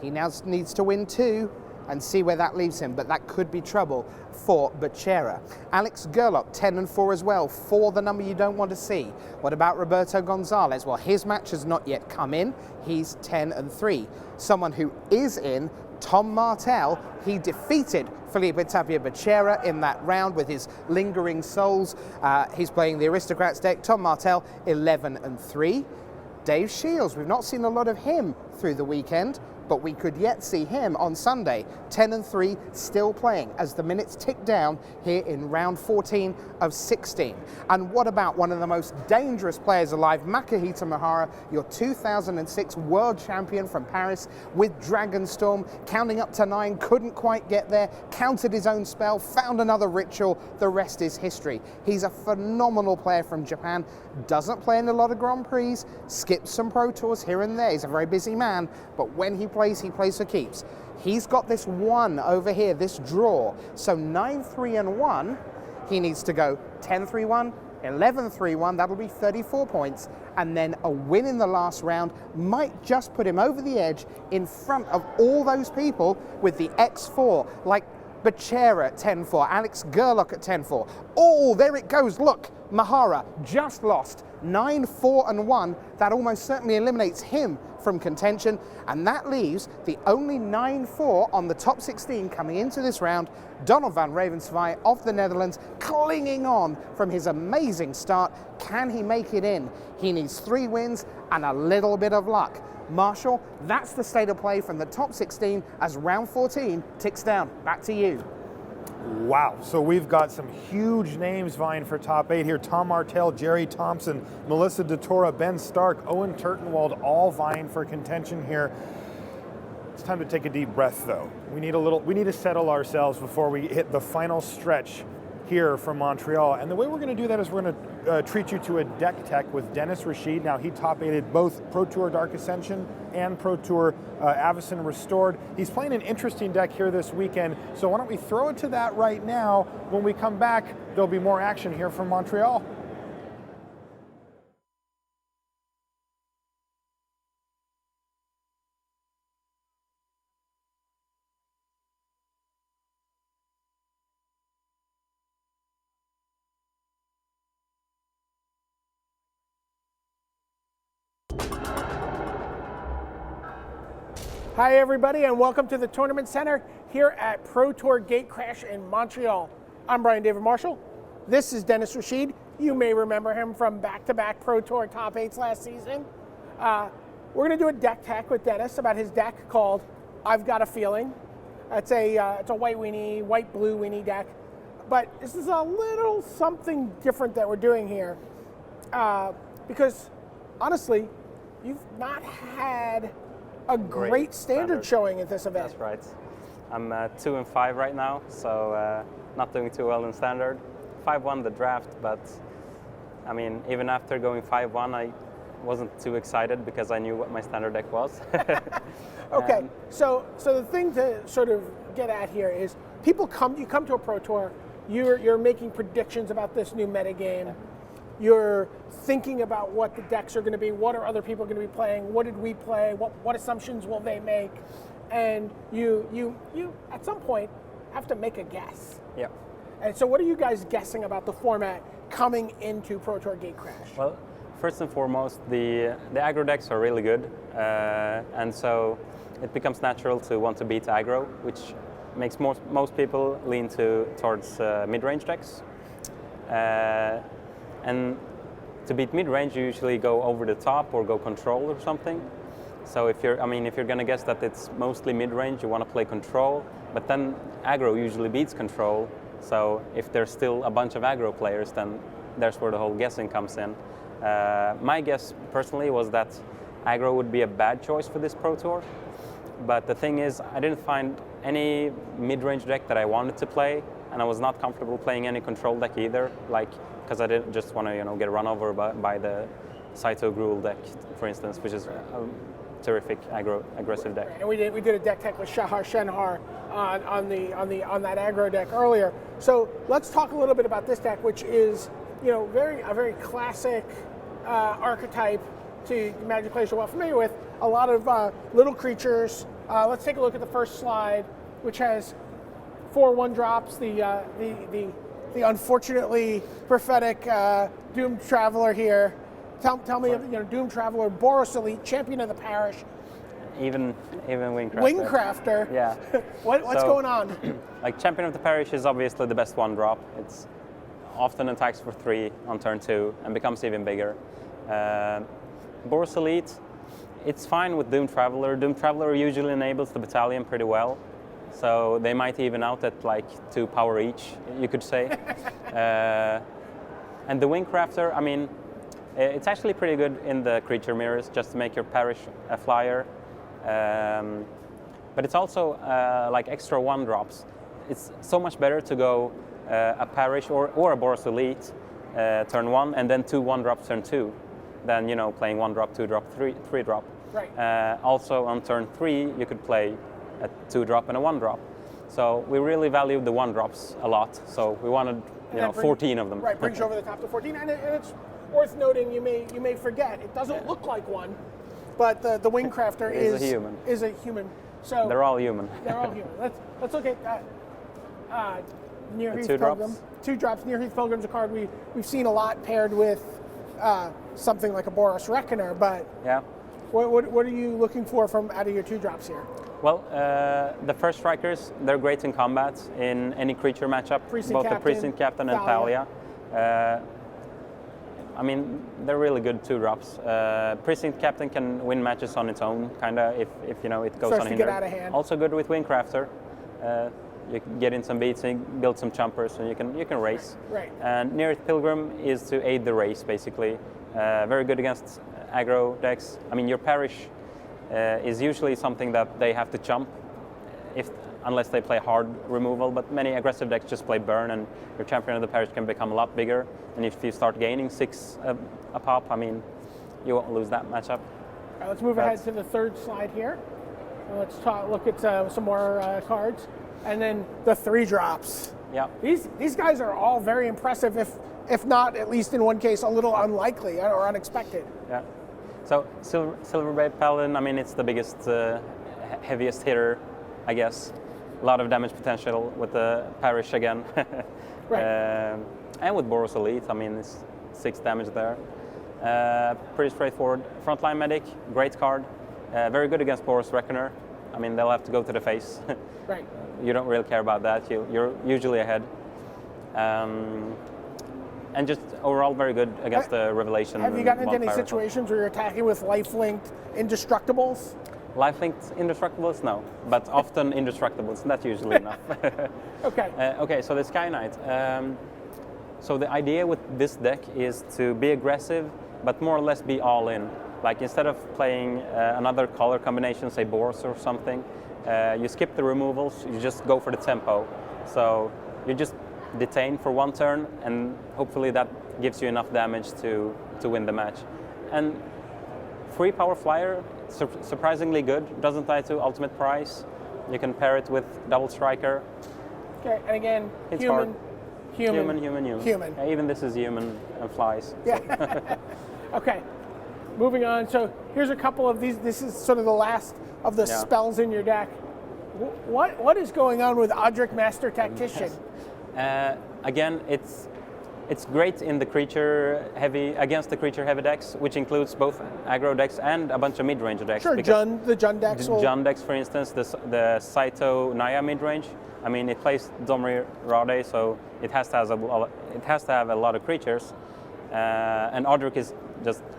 He now needs to win 2 and see where that leaves him, but that could be trouble for Becerra. Alex Gerlach, 10-4 as well, for the number you don't want to see. What about Roberto Gonzalez? Well, his match has not yet come in. He's 10-3. Someone who is in, Tom Martell, he defeated Felipe Tapia Becerra in that round with his Lingering Souls. He's playing the Aristocrats deck. Tom Martell, 11-3. Dave Shields, we've not seen a lot of him through the weekend, but we could yet see him on Sunday, 10-3, still playing as the minutes tick down here in round 14 of 16. And what about one of the most dangerous players alive, Makahita Mihara, your 2006 world champion from Paris with Dragonstorm, counting up to 9, couldn't quite get there, countered his own spell, found another ritual, the rest is history. He's a phenomenal player from Japan, doesn't play in a lot of Grand Prix, skips some Pro Tours here and there, he's a very busy man, but when he plays for keeps. He's got this one over here, this draw. So 9-3-1, he needs to go 10-3-1, 11-3-1, that'll be 34 points, and then a win in the last round might just put him over the edge in front of all those people with the X4, like Becerra at 10-4, Alex Gerlach at 10-4. Oh, there it goes, look, Mihara just lost 9-4-1. That almost certainly eliminates him from contention, and that leaves the only 9-4 on the top 16 coming into this round, Donald van Ravensvaai of the Netherlands, clinging on from his amazing start. Can he make it in? He needs 3 wins and a little bit of luck. Marshall, that's the state of play from the top 16 as round 14 ticks down. Back to you. Wow, so we've got some huge names vying for top 8 here. Tom Martell, Jerry Thompson, Melissa DeTora, Ben Stark, Owen Turtenwald, all vying for contention here. It's time to take a deep breath though. We need to settle ourselves before we hit the final stretch here from Montreal. And the way we're going to do that is we're going to treat you to a deck tech with Dennis Rashid. Now, he top-8'd both Pro Tour Dark Ascension and Pro Tour Avacyn Restored. He's playing an interesting deck here this weekend, so why don't we throw it to that right now. When we come back, there'll be more action here from Montreal. Hi everybody and welcome to the Tournament Center here at Pro Tour Gatecrash in Montreal. I'm Brian David Marshall. This is Dennis Rashid. You may remember him from back-to-back Pro Tour top 8s last season. We're going to do a deck tech with Dennis about his deck called I've Got a Feeling. It's a white blue weenie deck. But this is a little something different that we're doing here because honestly, you've not had a great standard showing at this event. That's right. I'm 2-5 right now, so not doing too well in standard. 5-1 the draft, but I mean, even after going 5-1, I wasn't too excited because I knew what my standard deck was. Okay, so the thing to sort of get at here is you come to a Pro Tour, you're making predictions about this new metagame. You're thinking about what the decks are going to be, what are other people going to be playing, what did we play, what assumptions will they make, and you at some point have to make a guess. Yeah. And so what are you guys guessing about the format coming into Pro Tour Gatecrash? Well, first and foremost, the aggro decks are really good, and so it becomes natural to want to beat aggro, which makes most people lean towards mid-range decks. And to beat mid-range, you usually go over the top or go control or something. So if you're going to guess that it's mostly mid-range, you want to play control, but then aggro usually beats control. So if there's still a bunch of aggro players, then there's where the whole guessing comes in. My guess personally was that aggro would be a bad choice for this Pro Tour. But the thing is, I didn't find any mid-range deck that I wanted to play, and I was not comfortable playing any control deck either. Because I didn't just want to, get run over by the Saito Gruul deck, for instance, which is a terrific aggressive deck. And we did a deck tech with Shahar Shenhar on that aggro deck earlier. So let's talk a little bit about this deck, which is a very classic archetype to Magic players are well familiar with. A lot of little creatures. Let's take a look at the first slide. which has 4 1-drops. The unfortunately prophetic Doom Traveler here. Tell me, Doom Traveler, Boros Elite, champion of the parish. Even Wingcrafter. Wingcrafter. Yeah. What's going on? Like champion of the parish is obviously the best 1-drop. It's often attacks for 3 on turn 2 and becomes even bigger. Boros Elite, it's fine with Doom Traveler. Doom Traveler usually enables the battalion pretty well, so they might even out at like 2 power each, you could say. And the Wingcrafter, I mean, it's actually pretty good in the creature mirrors just to make your parish a flyer. But it's also like extra 1-drops. It's so much better to go a parish or a Boros Elite turn 1 and then 2 1-drops turn 2 than playing 1-drop, 2-drop, 3-drop. Right. Also on turn 3 you could play a 2-drop and a 1-drop. So we really value the 1-drops a lot. So we wanted 14 of them. Right, brings you over the top to 14, and it's worth noting, you may forget, it doesn't look like one, but the Wingcrafter is a human. So they're all human. They're all human. Let's look at Near Heath 2 Pilgrim. drops. 2 drops. Near Heath Pilgrim's a card we've seen a lot paired with something like a Boros Reckoner, but yeah. What are you looking for out of your 2 drops here? Well, the first strikers, they're great in combat in any creature matchup, both the Precinct Captain and Thalia. I mean, they're really good 2-drops. Precinct Captain can win matches on its own, kind of, if it goes unhindered. To get out of hand. Also good with Wingcrafter. You can get in some beats and build some jumpers, and you can race. Right. And Nearest Pilgrim is to aid the race, basically. Very good against aggro decks. I mean, your parish is usually something that they have to jump, unless they play hard removal, but many aggressive decks just play burn, and your champion of the parish can become a lot bigger. And if you start gaining 6 a pop, I mean, you won't lose that matchup. All right, let's move ahead to the 3rd slide here. Let's look at some more cards. And then the 3-drops. Yeah. These guys are all very impressive, if not, at least in one case, a little unlikely or unexpected. Yeah. So Silverblade Paladin, I mean, it's the biggest, heaviest hitter, I guess. A lot of damage potential with the parish again. Right. And with Boros Elite, I mean, it's 6 damage there. Pretty straightforward. Frontline Medic, great card. Very good against Boros Reckoner. I mean, they'll have to go to the face. Right. You don't really care about that. You're usually ahead. And just overall very good against the Revelation. Have you gotten into any Wildfire. Situations where you're attacking with life-linked Indestructibles? Life-linked Indestructibles? No. But often Indestructibles, and that's usually enough. Okay. Okay, so the Sky Knight. So the idea with this deck is to be aggressive, but more or less be all in. Like instead of playing another color combination, say Boros or something, you skip the removals, you just go for the tempo. So you just detain for 1 turn, and hopefully that gives you enough damage to win the match. And 3 power flyer, surprisingly good, doesn't die to ultimate price. You can pair it with double striker. Okay, and again, It's human. Human. Yeah, even this is human and flies. Yeah. Okay. Moving on. So here's a couple of these. This is sort of the last of the spells in your deck. What is going on with Odric Master Tactician? Again, it's great in the creature heavy decks, which includes both aggro decks and a bunch of mid-range decks. Sure, the Jund decks. Jund decks, for instance, the Saito Naya mid-range. I mean, it plays Domri Rade, so it has to have a lot of creatures. And Odric is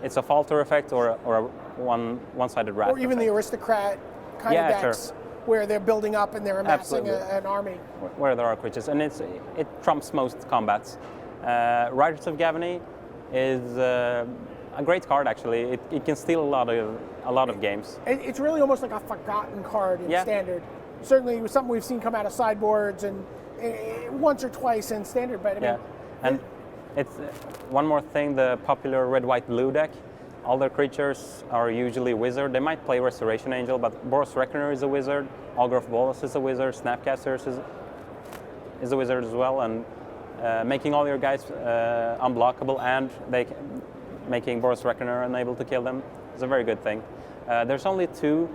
it's a falter effect or a one-sided rat. Or even the aristocrat kind of decks where they're building up and they're amassing an army. Where there are creatures, and it trumps most combats. Riders of Gavany is a great card actually. It can steal a lot of games. It's really almost like a forgotten card in Standard. Certainly, it was something we've seen come out of sideboards and once or twice in Standard. But I mean, and it's one more thing: the popular red, white, blue deck. All their creatures are usually wizard. They might play Restoration Angel, but Boros Reckoner is a wizard. Algrove Bolus is a wizard. Snapcasters is a wizard as well, and making all your guys unblockable and making Boros Reckoner unable to kill them is a very good thing. There's only 2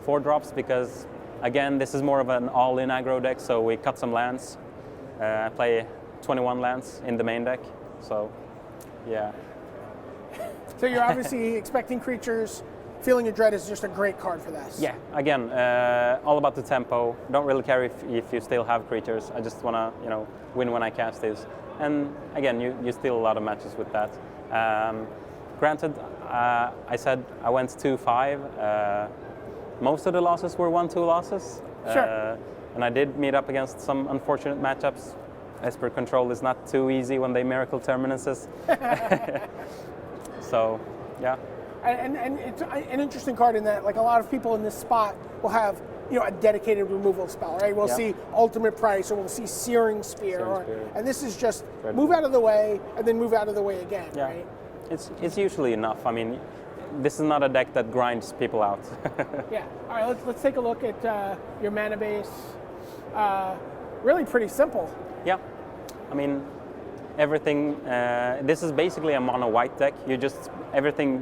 4-drops because Again, this is more of an all-in aggro deck, so we cut some lands. I play 21 lands in the main deck, so yeah. So you're obviously expecting creatures. Feeling of Dread is just a great card for this. Yeah, again, all about the tempo. Don't really care if you still have creatures. I just want to, win when I cast this. And again, you steal a lot of matches with that. Granted, I said I went 2-5. Most of the losses were 1-2 losses. Sure. And I did meet up against some unfortunate matchups. Esper Control is not too easy when they miracle terminances. So, yeah. And it's an interesting card in that, like, a lot of people in this spot will have, a dedicated removal spell, right? We'll see Ultimate Price, or we'll see Searing Spear, and this is just move out of the way and then move out of the way again, right? It's usually enough. I mean, this is not a deck that grinds people out. Yeah. All right, let's take a look at your mana base. Really pretty simple. Yeah. I mean, everything. This is basically a mono white deck. Everything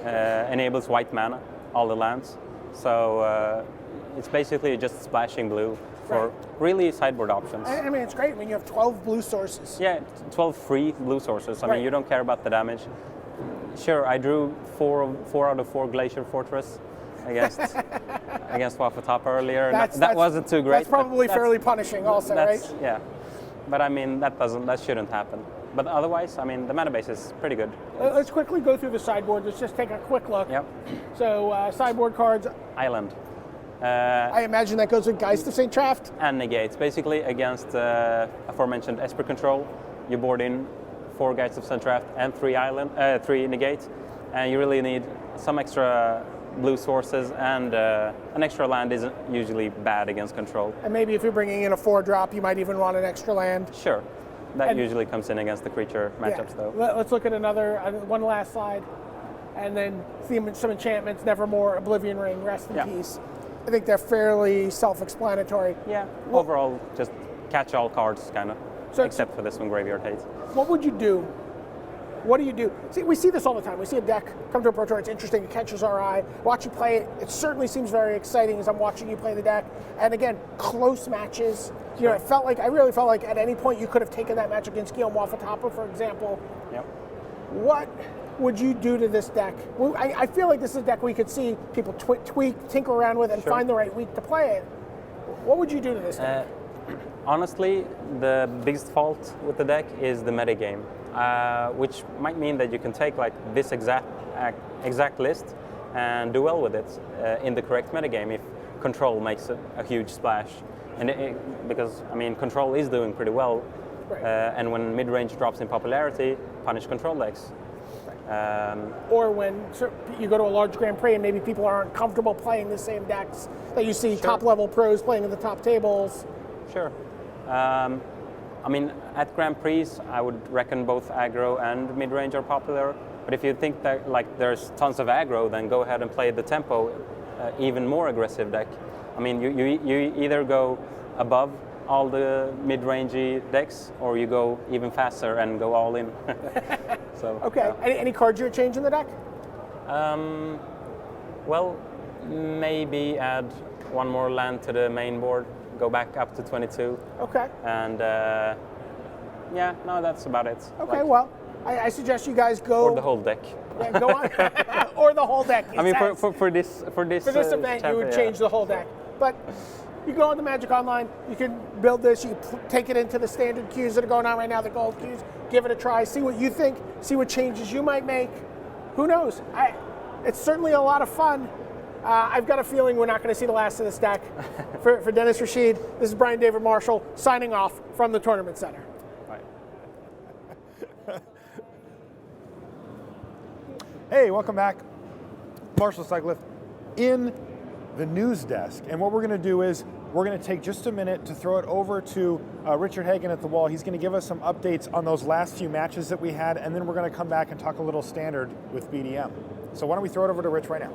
enables white mana, all the lands. So it's basically just splashing blue for really sideboard options. I mean, it's great. I mean, you have 12 blue sources. Yeah, 12 free blue sources. I mean, you don't care about the damage. Sure, I drew 4 out of 4 Glacier Fortress against Wafatop earlier. That wasn't too great. That's probably fairly punishing also, right? Yeah. But I mean, that shouldn't happen. But otherwise, I mean, the mana base is pretty good. Let's quickly go through the sideboard. Let's just take a quick look. Yep. So sideboard cards. Island. I imagine that goes with Geist of St. Traft. And negates. Basically, against aforementioned Esper Control, you board in 4 Geist of St. Traft and 3 negates. And you really need some extra blue sources, and an extra land isn't usually bad against control. And maybe if you're bringing in a 4-drop, you might even want an extra land. Sure. That usually comes in against the creature matchups, though. Let's look at one last slide, and then some enchantments, Nevermore, Oblivion Ring, Rest in Peace. I think they're fairly self-explanatory. Yeah, overall, just catch-all cards, kind of, except for this one, Graveyard Hate. What would you do? What do you do? See, we see this all the time. We see a deck come to a Pro Tour, it's interesting, it catches our eye. Watch you play it, it certainly seems very exciting as I'm watching you play the deck. And again, close matches. Sure. I really felt like at any point you could have taken that match against Guillaume Wafatapa, for example. Yep. What would you do to this deck? I feel like this is a deck we could see people tweak, tinker around with, and find the right week to play it. What would you do to this deck? Honestly, the biggest fault with the deck is the metagame, which might mean that you can take like this exact list and do well with it in the correct metagame if control makes a huge splash. And because, I mean, control is doing pretty well, and when mid-range drops in popularity, punish control decks. Or when you go to a large Grand Prix and maybe people aren't comfortable playing the same decks that you see top-level pros playing in the top tables. Sure. I mean, at Grand Prix, I would reckon both aggro and mid-range are popular. But if you think that there's tons of aggro, then go ahead and play the tempo, even more aggressive deck. I mean, you either go above all the mid-rangey decks, or you go even faster and go all in. So. Okay. Any cards you would change in the deck? Well, maybe add 1 more land to the main board. Go back up to 22. Okay. And that's about it. Okay. Well, I suggest you guys go. Or the whole deck. Yeah, go on. Or the whole deck. I mean, for this event, you would change the whole deck. But you go on the Magic Online, you can build this, you take it into the standard queues that are going on right now, the gold queues, give it a try, see what you think, see what changes you might make. Who knows? It's certainly a lot of fun. I've got a feeling we're not going to see the last of this deck. For Dennis Rashid, this is Brian David Marshall signing off from the Tournament Center. Hey, welcome back. Marshall Sutcliffe in the news desk. And what we're going to do is we're going to take just a minute to throw it over to Richard Hagen at the wall. He's going to give us some updates on those last few matches that we had, and then we're going to come back and talk a little standard with BDM. So why don't we throw it over to Rich right now?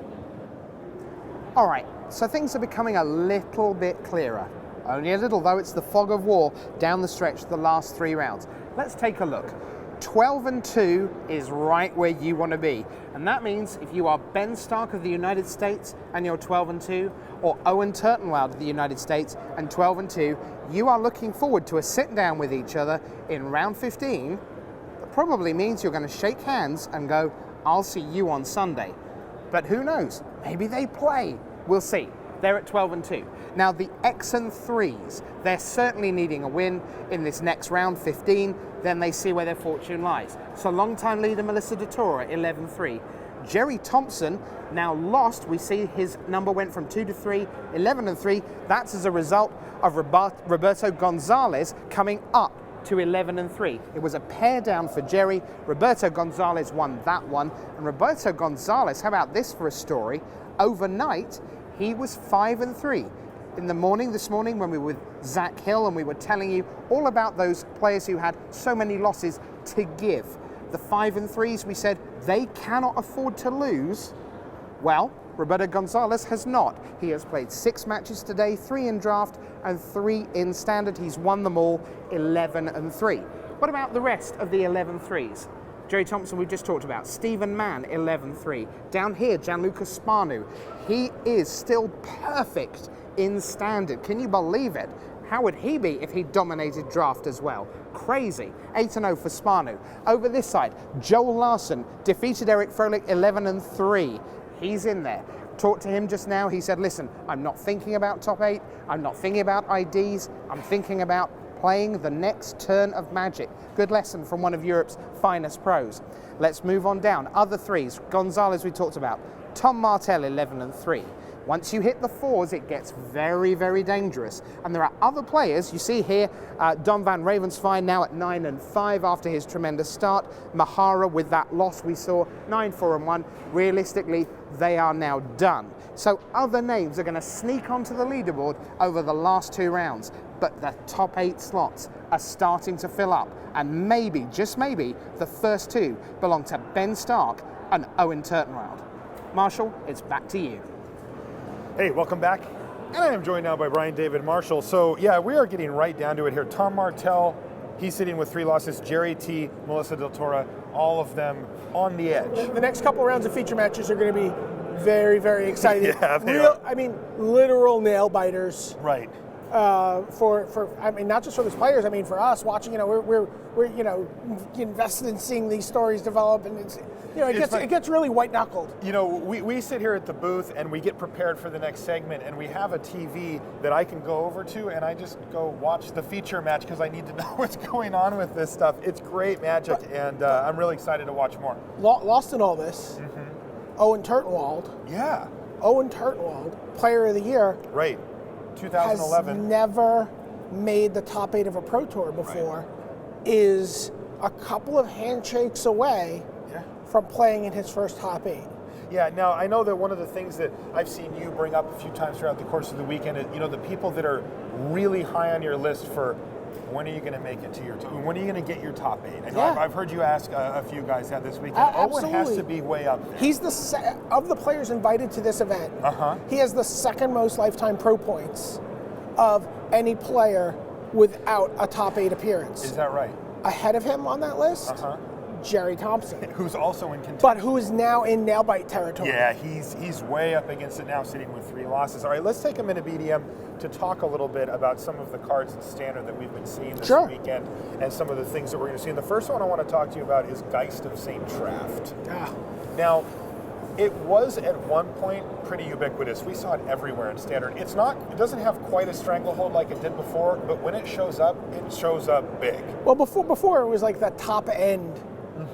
All right, so things are becoming a little bit clearer. Only a little, though. It's the fog of war down the stretch, the last 3 rounds. Let's take a look. 12-2 is right where you want to be. And that means if you are Ben Stark of the United States and you're 12-2, or Owen Turtenwald of the United States and 12-2, you are looking forward to a sit down with each other in round 15. That probably means you're going to shake hands and go, I'll see you on Sunday. But who knows? Maybe they play. We'll see. They're at 12-2. Now the X and 3s, they're certainly needing a win in this next round, 15. Then they see where their fortune lies. So long-time leader Melissa DeTora, 11-3. Jerry Thompson now lost. We see his number went from 2-3, 11-3. That's as a result of Roberto Gonzalez coming up to 11-3. It was a pair down for Jerry. Roberto Gonzalez won that one. And Roberto Gonzalez, how about this for a story? Overnight, he was 5-3. In the morning, this morning, when we were with Zach Hill and we were telling you all about those players who had so many losses to give. The 5-3s, we said, they cannot afford to lose. Well, Roberto Gonzalez has not. He has played 6 matches today, 3 in draft and 3 in standard. He's won them all 11-3. What about the rest of the 11-3s? Jerry Thompson, we've just talked about. Stephen Mann, 11-3. Down here, Gianluca Spanu. He is still perfect in standard. Can you believe it? How would he be if he dominated draft as well? Crazy. 8-0 for Spanu. Over this side, Joel Larson defeated Eric Froelich 11-3. He's in there. Talked to him just now. He said, listen, I'm not thinking about top 8. I'm not thinking about IDs. I'm thinking about playing the next turn of Magic. Good lesson from one of Europe's finest pros. Let's move on down. Other 3s. Gonzalez we talked about. Tom Martell, 11-3. Once you hit the 4s, it gets very, very dangerous. And there are other players. You see here, Don Van Ravensveen now at 9-5 after his tremendous start. Mahara with that loss we saw, 9-4-1. Realistically, they are now done. So other names are going to sneak onto the leaderboard over the last 2 rounds. But the top 8 slots are starting to fill up. And maybe, just maybe, the first 2 belong to Ben Stark and Owen Turtenwald. Marshall, it's back to you. Hey, welcome back. And I am joined now by Brian David Marshall. So yeah, we are getting right down to it here. Tom Martell, he's sitting with 3 losses. Jerry T, Melissa DeTora, all of them on the edge. The next couple rounds of feature matches are going to be very, very exciting. Yeah, they are. I mean, literal nail biters. Right. For I mean, not just for the players. I mean, for us watching. You know, we're you know invested in seeing these stories develop, and it's it gets really white knuckled. You know, we sit here at the booth and we get prepared for the next segment, and we have a TV that I can go over to, and I just go watch the feature match because I need to know what's going on with this stuff. It's great magic, and I'm really excited to watch more. Lost in all this, Owen Turtenwald. Yeah. Owen Turtenwald, Player of the Year. Right. 2011. Has never made the top 8 of a Pro Tour before. Right. Is a couple of handshakes away from playing in his first top 8. Yeah, now I know that one of the things that I've seen you bring up a few times throughout the course of the weekend is, the people that are really high on your list for when are you going to make it to your when are you going to get your top 8? And I've heard you ask a few guys that this weekend. Owen has to be way up there. He's of the players invited to this event. He has the second most lifetime pro points of any player without a top 8 appearance. Is that right? Ahead of him on that list, Jerry Thompson, who's also in contention, but who is now in nailbite territory. Yeah, he's way up against it now, sitting with 3 losses. All right, let's take a minute, BDM, to talk a little bit about some of the cards in standard that we've been seeing this weekend, and some of the things that we're going to see. And the first one I want to talk to you about is Geist of St. Traft. Now, it was at one point pretty ubiquitous. We saw it everywhere in standard. It doesn't have quite a stranglehold like it did before, but when it shows up big. Well, before it was like the top end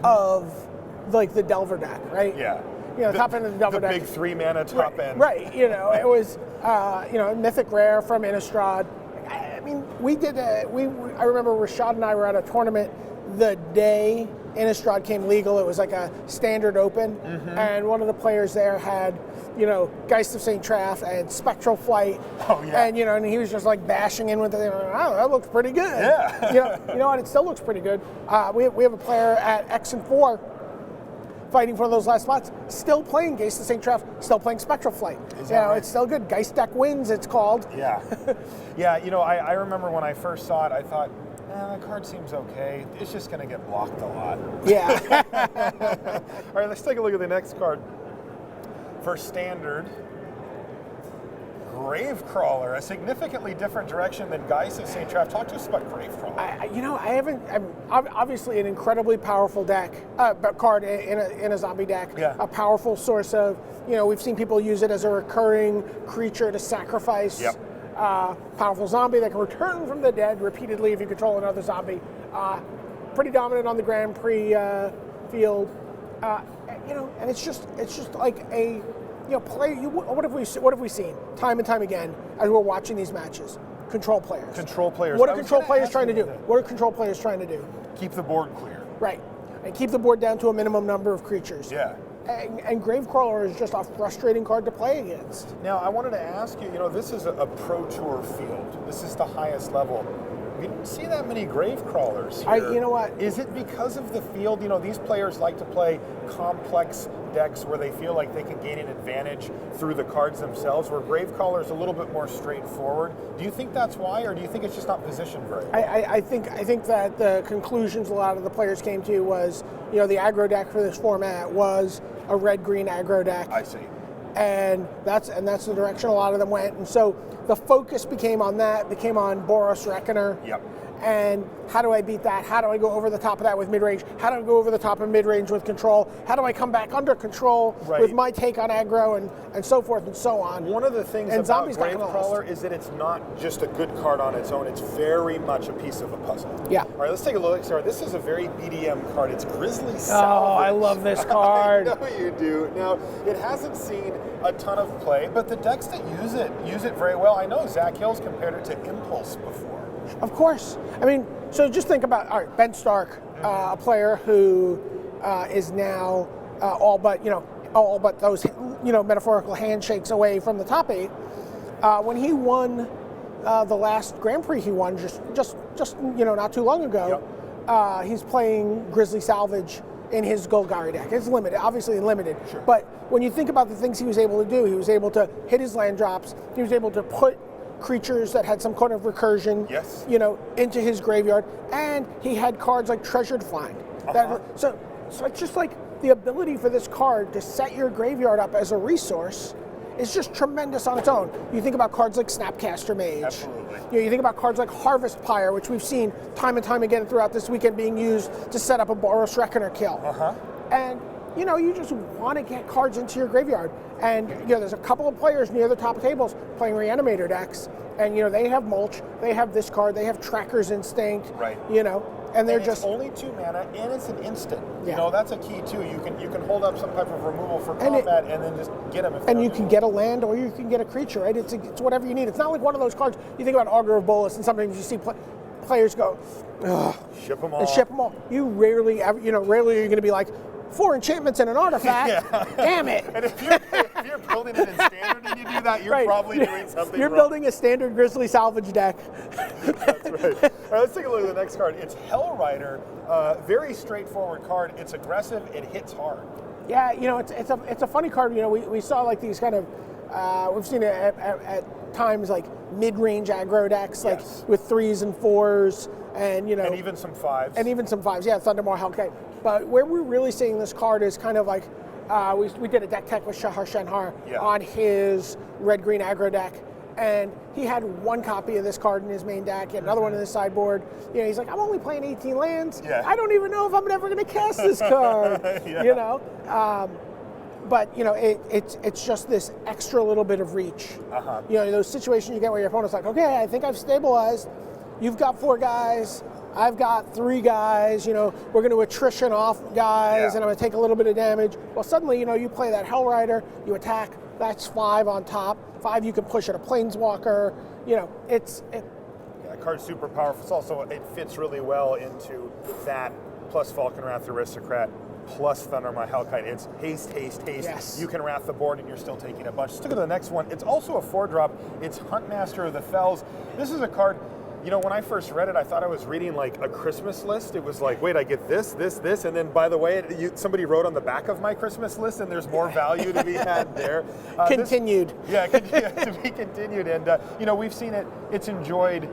of like the Delver deck, right? Yeah. Top end of the Delver deck. The big 3-mana top end. Right. It was Mythic Rare from Innistrad. I mean, I remember Rashad and I were at a tournament the day Innistrad came legal. It was like a standard open, and one of the players there had, Geist of St. Traft and Spectral Flight. Oh yeah. And and he was just like bashing in with it. Oh, that looks pretty good. Yeah. You know what? It still looks pretty good. We have a player at X and 4 fighting for those last spots, still playing Geist of St. Traft, still playing Spectral Flight. Right? It's still good. Geist deck wins, it's called. Yeah. Yeah, I remember when I first saw it, I thought, the card seems okay. It's just going to get blocked a lot. Yeah. All right, let's take a look at the next card. For standard, Gravecrawler, a significantly different direction than Geist of St. Trav. Talk to us about Gravecrawler. I'm obviously an incredibly powerful deck, card in a zombie deck. Yeah. A powerful source of, we've seen people use it as a recurring creature to sacrifice. Yep. Powerful zombie that can return from the dead repeatedly if you control another zombie. Pretty dominant on the Grand Prix field. And it's just like a play. What have we seen time and time again as we're watching these matches? Control players. Control players. What are control players trying to do? What are control players trying to do? Keep the board clear. Right, and keep the board down to a minimum number of creatures. Yeah. And Gravecrawler is just a frustrating card to play against. Now, I wanted to ask you, this is a Pro Tour field. This is the highest level. We don't see that many Gravecrawlers here. You know what? Is it because of the field? These players like to play complex decks where they feel like they can gain an advantage through the cards themselves, where Gravecrawler is a little bit more straightforward. Do you think that's why, or do you think it's just not positioned very well? I think that the conclusions a lot of the players came to was, the aggro deck for this format was a red-green aggro deck. I see. And that's the direction a lot of them went. And so the focus became on Boros Reckoner. Yep. And how do I beat that? How do I go over the top of that with mid-range? How do I go over the top of mid-range with control? How do I come back under control with my take on aggro and so forth and so on? One of the things about Gravecrawler is that it's not just a good card on its own. It's very much a piece of a puzzle. Yeah. All right, let's take a look. Sarah, this is a very BDM card. It's Grizzly Salvage. Oh, I love this card. I know you do. Now, it hasn't seen a ton of play, but the decks that use it very well. I know Zach Hill's compared it to Impulse before. Of course. So just think about, Ben Stark, a player who is now all but those, metaphorical handshakes away from the top 8. When he won the last Grand Prix he won just not too long ago, he's playing Grizzly Salvage in his Golgari deck. It's limited, obviously limited. Sure. But when you think about the things he was able to do, he was able to hit his land drops, he was able to put creatures that had some kind of recursion, into his graveyard, and he had cards like Treasured Find. So it's just like the ability for this card to set your graveyard up as a resource is just tremendous on its own. You think about cards like Snapcaster Mage. Absolutely. You think about cards like Harvest Pyre, which we've seen time and time again throughout this weekend being used to set up a Boros Reckoner kill. And you just want to get cards into your graveyard. And there's a couple of players near the top tables playing Reanimator decks, and they have Mulch, they have this card, they have Tracker's Instinct, right? And they're just only 2 mana, and it's an instant. That's a key too. You can hold up some type of removal for combat, and then just get them. And you can get a land, or you can get a creature, right? It's whatever you need. It's not like one of those cards. You think about Augur of Bolus, and sometimes you see players go, ugh, ship them all. And ship them all. You rarely ever, rarely are you going to be like, 4 enchantments and an artifact. Damn it! And if you're building it in standard and you do that, you're probably doing something You're wrong. building a standard Grizzly Salvage deck. That's right. All right, let's take a look at the next card. It's Hellrider. Very straightforward card. It's aggressive. It hits hard. Yeah, it's a funny card. We saw like these kind of we've seen it at times like mid-range aggro decks, like with 3s and 4s, and and even some 5s. And even some 5s. Yeah, Thundermaw Hellkite. But where we're really seeing this card is kind of like we did a deck tech with Shahar Shenhar on his red-green aggro deck, and he had 1 copy of this card in his main deck, he had another one in his sideboard. He's like, I'm only playing 18 lands. I don't even know if I'm ever going to cast this card. But it's just this extra little bit of reach. Those situations you get where your opponent's like, okay, I think I've stabilized. You've got 4 guys. I've got 3 guys. We're going to attrition off guys, and I'm going to take a little bit of damage. Well, suddenly, you play that Hellrider, you attack. That's 5 on top. 5 you can push at a Planeswalker. That card's super powerful. It fits really well into that plus Falcon Wrath Aristocrat plus Thundermaw Hellkite. It's haste, haste, haste. Yes. You can wrath the board and you're still taking a bunch. Let's look at the next one. It's also a 4-drop. It's Huntmaster of the Fells. This is a card, when I first read it, I thought I was reading like a Christmas list. It was like, wait, I get this, and then by the way, somebody wrote on the back of my Christmas list, and there's more value to be had there. Continued. To be continued. And, we've seen it. It's enjoyed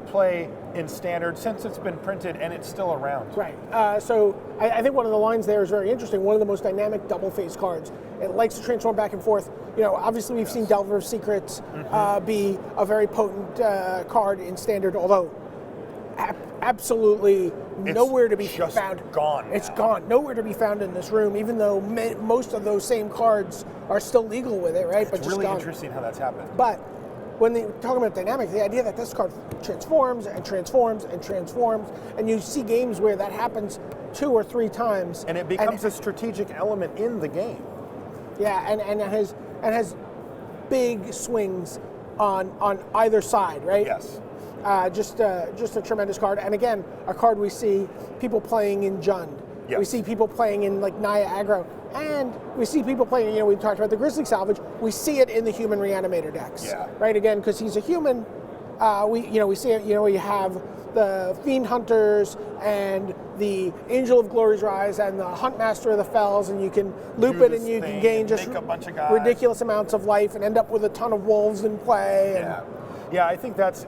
play in Standard since it's been printed and it's still around. Right. So I think one of the lines there is very interesting. One of the most dynamic double-phase cards. It likes to transform back and forth. Obviously we've seen Delver's Secrets be a very potent card in Standard, although absolutely nowhere to be found. Gone. It's gone. Nowhere to be found in this room, even though most of those same cards are still legal with it, right? It's really interesting how that's happened. But when they talk about dynamic, the idea that this card transforms and transforms and transforms, and you see games where that happens 2 or 3 times, and it becomes a strategic element in the game. Yeah, and it has big swings on either side, right? Yes. Just a tremendous card, and again, a card we see people playing in Jund. Yes. We see people playing in like Naya aggro, and we see people playing. We talked about the Grizzly Salvage. We see it in the human reanimator decks, right? Again, because he's a human. We see it. You have the Fiend Hunters and the Angel of Glory's Rise and the Huntmaster of the Fells, and you can loop it and you can gain just a bunch of guys. ridiculous amounts of life and end up with a ton of wolves in play. Yeah, I think that's,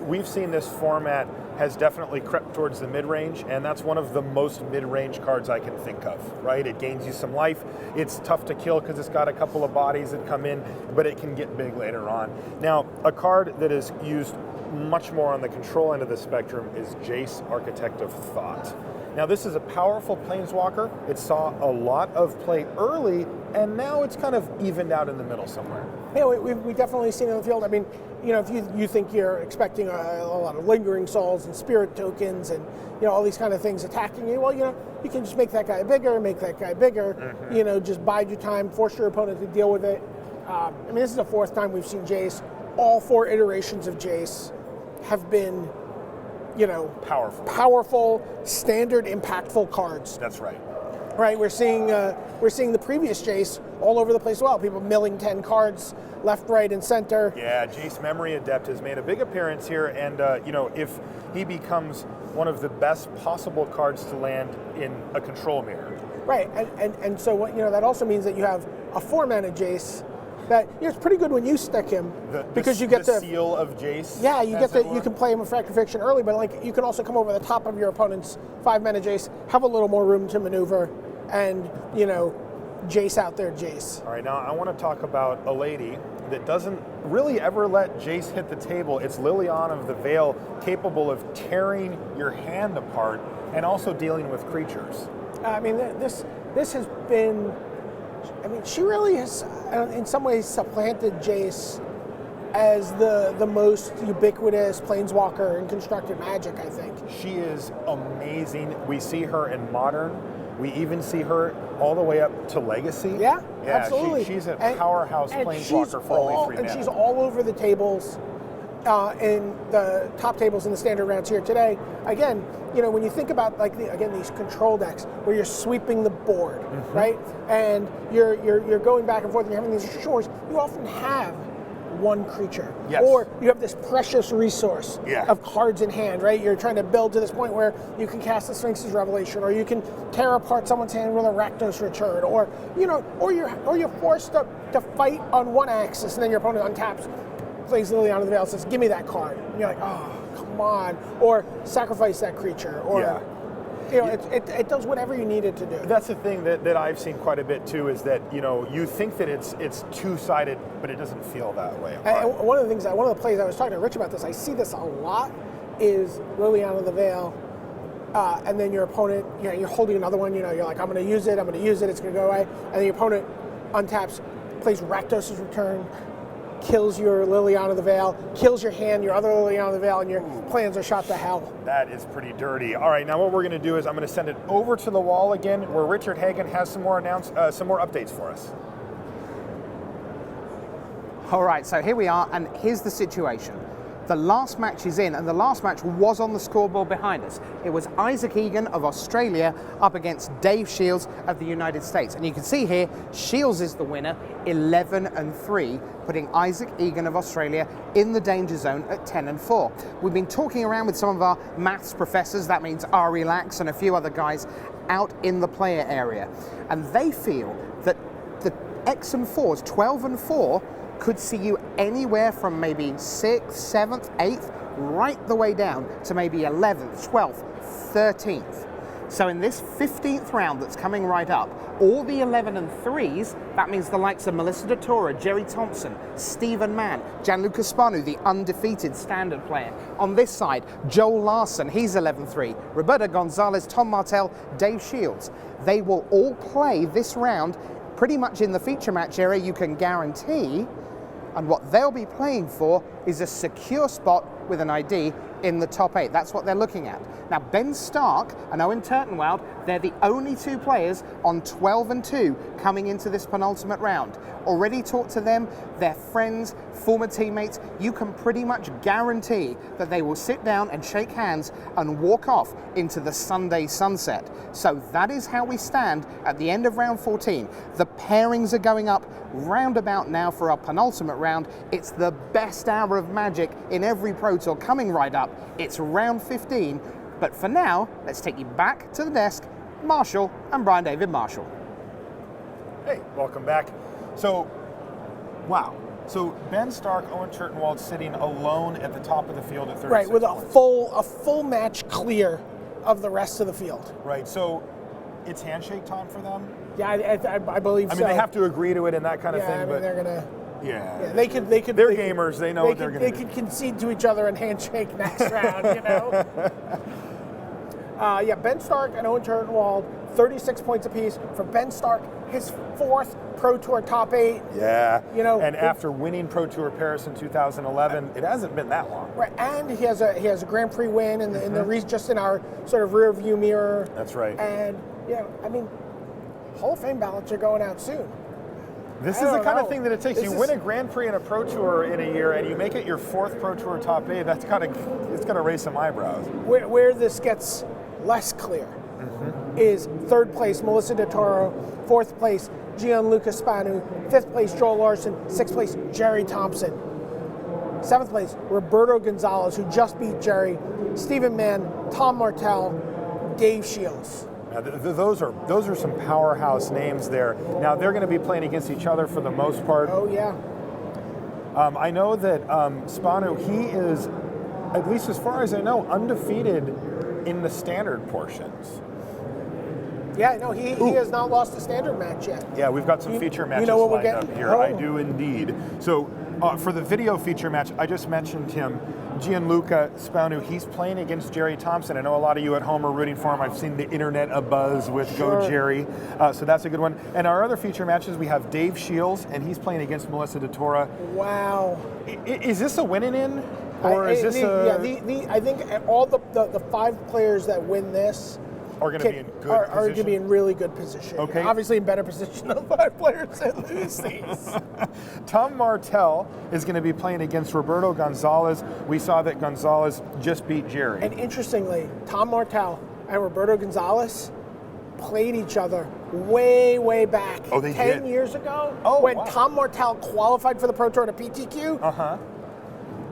we've seen this format has definitely crept towards the mid-range, and that's one of the most mid-range cards I can think of, right? It gains you some life. It's tough to kill because it's got a couple of bodies that come in, but it can get big later on. Now, a card that is used much more on the control end of the spectrum is Jace, Architect of Thought. Now, this is a powerful Planeswalker. It saw a lot of play early, and now it's kind of evened out in the middle somewhere. Yeah, we definitely seen it in the field. I mean, if you think you're expecting a lot of Lingering Souls and Spirit Tokens and, all these kind of things attacking you, well, you can just make that guy bigger, just bide your time, force your opponent to deal with it. This is the 4th time we've seen Jace. All 4 iterations of Jace have been powerful, standard, impactful cards. That's right. Right, we're seeing the previous Jace all over the place as well. People milling 10 cards left, right, and center. Yeah, Jace Memory Adept has made a big appearance here, and if he becomes one of the best possible cards to land in a control mirror. Right, and so what that also means that you have a 4-mana Jace. That it's pretty good when you stick him because you get the seal of Jace. Yeah, you can play him with Fractal Fiction early, but you can also come over the top of your opponent's 5-mana Jace, have a little more room to maneuver, and Jace out there, Jace. All right, now I want to talk about a lady that doesn't really ever let Jace hit the table. It's Liliana of the Veil, capable of tearing your hand apart and also dealing with creatures. This has been. She really has, in some ways, supplanted Jace as the most ubiquitous planeswalker in constructed Magic, I think. She is amazing. We see her in Modern. We even see her all the way up to Legacy. Yeah, absolutely. She's a powerhouse planeswalker for only 3 mana. And she's all over the tables, in the top tables in the standard rounds here today. Again, when you think about these control decks where you're sweeping the board, right, and you're going back and forth and you're having these shores, you often have one creature, or you have this precious resource of cards in hand, right? You're trying to build to this point where you can cast the Sphinx's Revelation, or you can tear apart someone's hand with a Rakdos Return, or you're forced to fight on one axis, and then your opponent untaps, plays Liliana of the Veil, says, "Give me that card," and you're like, "Oh, come on," or sacrifice that creature, or it does whatever you need it to do. That's the thing that I've seen quite a bit too, is that you think that it's two-sided, but it doesn't feel that way. And one of the plays I was talking to Rich about this, I see this a lot, is Liliana of the Veil, and then your opponent, you're holding another one, you're like, I'm going to use it, it's going to go away, and then your opponent untaps, plays Rakdos' Return, kills your Liliana of the Veil, kills your hand, your other Liliana of the Veil, and your plans are shot to hell. That is pretty dirty. All right, now what we're going to do is I'm going to send it over to the wall again, where Richard Hagan has some more updates for us. All right, so here we are, and here's the situation. The last match is in, and the last match was on the scoreboard behind us. It was Isaac Egan of Australia up against Dave Shields of the United States. And you can see here, Shields is the winner, 11-3, putting Isaac Egan of Australia in the danger zone at 10-4. We've been talking around with some of our maths professors, that means Ari Lax and a few other guys out in the player area. And they feel that the X and 4s, 12 and 4, could see you anywhere from maybe 6th, 7th, 8th, right the way down to maybe 11th, 12th, 13th. So in this 15th round that's coming right up, all the 11 and 3s, that means the likes of Melissa DeTora, Jerry Thompson, Stephen Mann, Gianluca Spanu, the undefeated standard player. On this side, Joel Larson, he's 11-3, Roberto Gonzalez, Tom Martell, Dave Shields. They will all play this round pretty much in the feature match area, you can guarantee, and what they'll be playing for is a secure spot with an ID in the top 8. That's what they're looking at. Now, Ben Stark and Owen Turtenwald, they're the only 2 players on 12-2 coming into this penultimate round. Already talked to them, they're friends, former teammates. You can pretty much guarantee that they will sit down and shake hands and walk off into the Sunday sunset. So that is how we stand at the end of round 14. The pairings are going up roundabout now for our penultimate round. It's the best hour of Magic in every Pro Tour coming right up. It's round 15. But for now, let's take you back to the desk, Marshall and Brian David Marshall. Hey, welcome back. So, wow. So Ben Stark, Owen Turtenwald sitting alone at the top of the field at 36 Right, with points. a full match clear of the rest of the field. Right, so it's handshake time for them? Yeah, I believe so. I mean, they have to agree to it and that kind of yeah, thing, I mean, but they're gonna. yeah. Yeah, they could. They're gamers. They know what they're going to do. They could concede to each other and handshake next round. You know. Yeah, Ben Stark and Owen Turtenwald, 36 points apiece for Ben Stark, his 4th Pro Tour top 8. Yeah. You know, and after winning Pro Tour Paris in 2011, it hasn't been that long. Right, and he has a Grand Prix win in the just in our sort of rear view mirror. That's right. And yeah, I mean, Hall of Fame ballots are going out soon. This I is the don't kind know. of thing that it takes. This You is- win a Grand Prix and a Pro Tour in a year, and you make it your 4th Pro Tour top 8. That's it's got to raise some eyebrows. Where this gets less clear is 3rd place Melissa DeToro, 4th place Gianluca Spanu, 5th place Joel Larson, 6th place Jerry Thompson, 7th place Roberto Gonzalez, who just beat Jerry, Stephen Mann, Tom Martell, Dave Shields. Now, those are some powerhouse names there. Now they're going to be playing against each other for the most part. Oh yeah. I know that Spanu, he is, at least as far as I know, undefeated in the standard portions. Yeah, no, he has not lost a standard match yet. Yeah, we've got some feature matches know what we're lined up getting? here. Oh. I do indeed. So for the video feature match, I just mentioned him, Gianluca Spanu. He's playing against Jerry Thompson. I know a lot of you at home are rooting for him. I've seen the internet abuzz with Go Jerry. So that's a good one. And our other feature matches, we have Dave Shields, and he's playing against Melissa DeTora. Wow. Is this a winning in? Or is this I think all the 5 players that win this are going to be in good are going to position? be in really good position. Okay. Obviously in better position than the 5 players that lose these. Tom Martell is going to be playing against Roberto Gonzalez. We saw that Gonzalez just beat Jerry. And interestingly, Tom Martell and Roberto Gonzalez played each other way back. Oh, they 10 did? years ago Oh, when wow. Tom Martell qualified for the Pro Tour to PTQ. Uh-huh.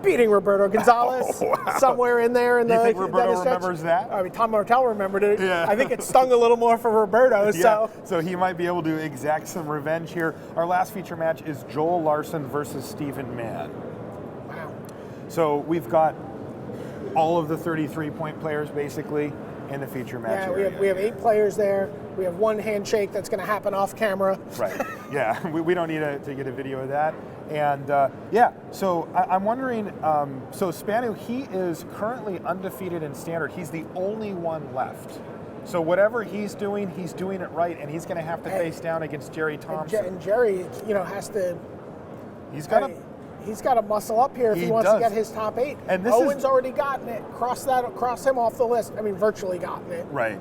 Beating Roberto Gonzalez somewhere in there. You think Roberto remembers that? I mean, Tom Martell remembered it. Yeah. I think it stung a little more for Roberto. So he might be able to exact some revenge here. Our last feature match is Joel Larson versus Stephen Mann. Wow. So we've got all of the 33-point players basically in the feature match Yeah, area. we have 8 players there. We have 1 handshake that's going to happen off camera. Right. Yeah. We don't need to get a video of that. And so I'm wondering, so Spanu, he is currently undefeated in standard. He's the only one left. So whatever he's doing it right, and he's going to have to face down against Jerry Thompson. And Jerry, has to. He's got He's got to muscle up here if he wants to get his top 8. And this Owen's already gotten it. Cross him off the list. I mean, virtually gotten it. Right.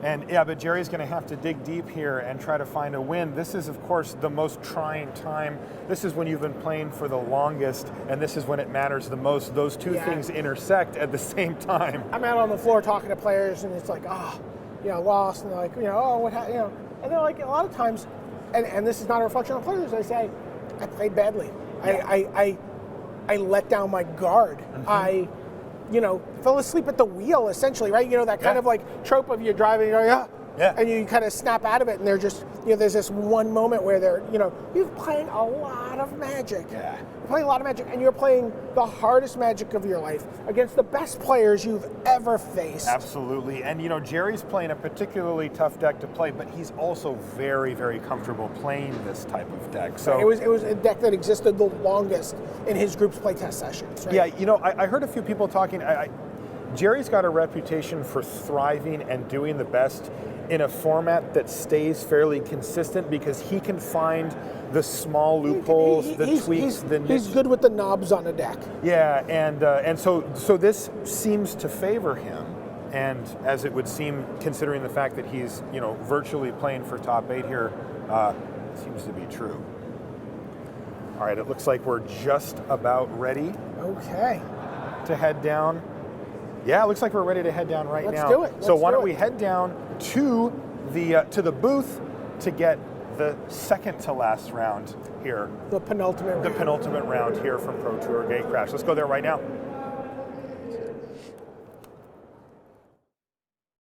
And but Jerry's going to have to dig deep here and try to find a win. This is, of course, the most trying time. This is when you've been playing for the longest, and this is when it matters the most. Those two things intersect at the same time. I'm out on the floor talking to players, and it's like, lost, and they're like, what happened, and they're like, a lot of times, and this is not a reflection on players. They say, I played badly. I let down my guard. Mm-hmm. I fell asleep at the wheel, essentially, right? That kind of like trope of you're driving, you're like, Yeah. And you kind of snap out of it, and they're just, there's this one moment where they're, you're playing a lot of Magic. Yeah. You're playing a lot of Magic, and you're playing the hardest Magic of your life against the best players you've ever faced. Absolutely. And, Jerry's playing a particularly tough deck to play, but he's also very, very comfortable playing this type of deck. So it was a deck that existed the longest in his group's playtest sessions, right? Yeah, I heard a few people talking. Jerry's got a reputation for thriving and doing the best in a format that stays fairly consistent because he can find the small loopholes, the tweaks, the niche. He's good with the knobs on a deck. Yeah, and so this seems to favor him, and as it would seem, considering the fact that he's virtually playing for top 8 here, seems to be true. All right, it looks like we're just about ready. Okay. To head down. Yeah, it looks like we're ready to head down right now. Let's do it. So why don't we head down to the booth to get the second to last round here. The penultimate round. The penultimate round here from Pro Tour Gatecrash. Let's go there right now.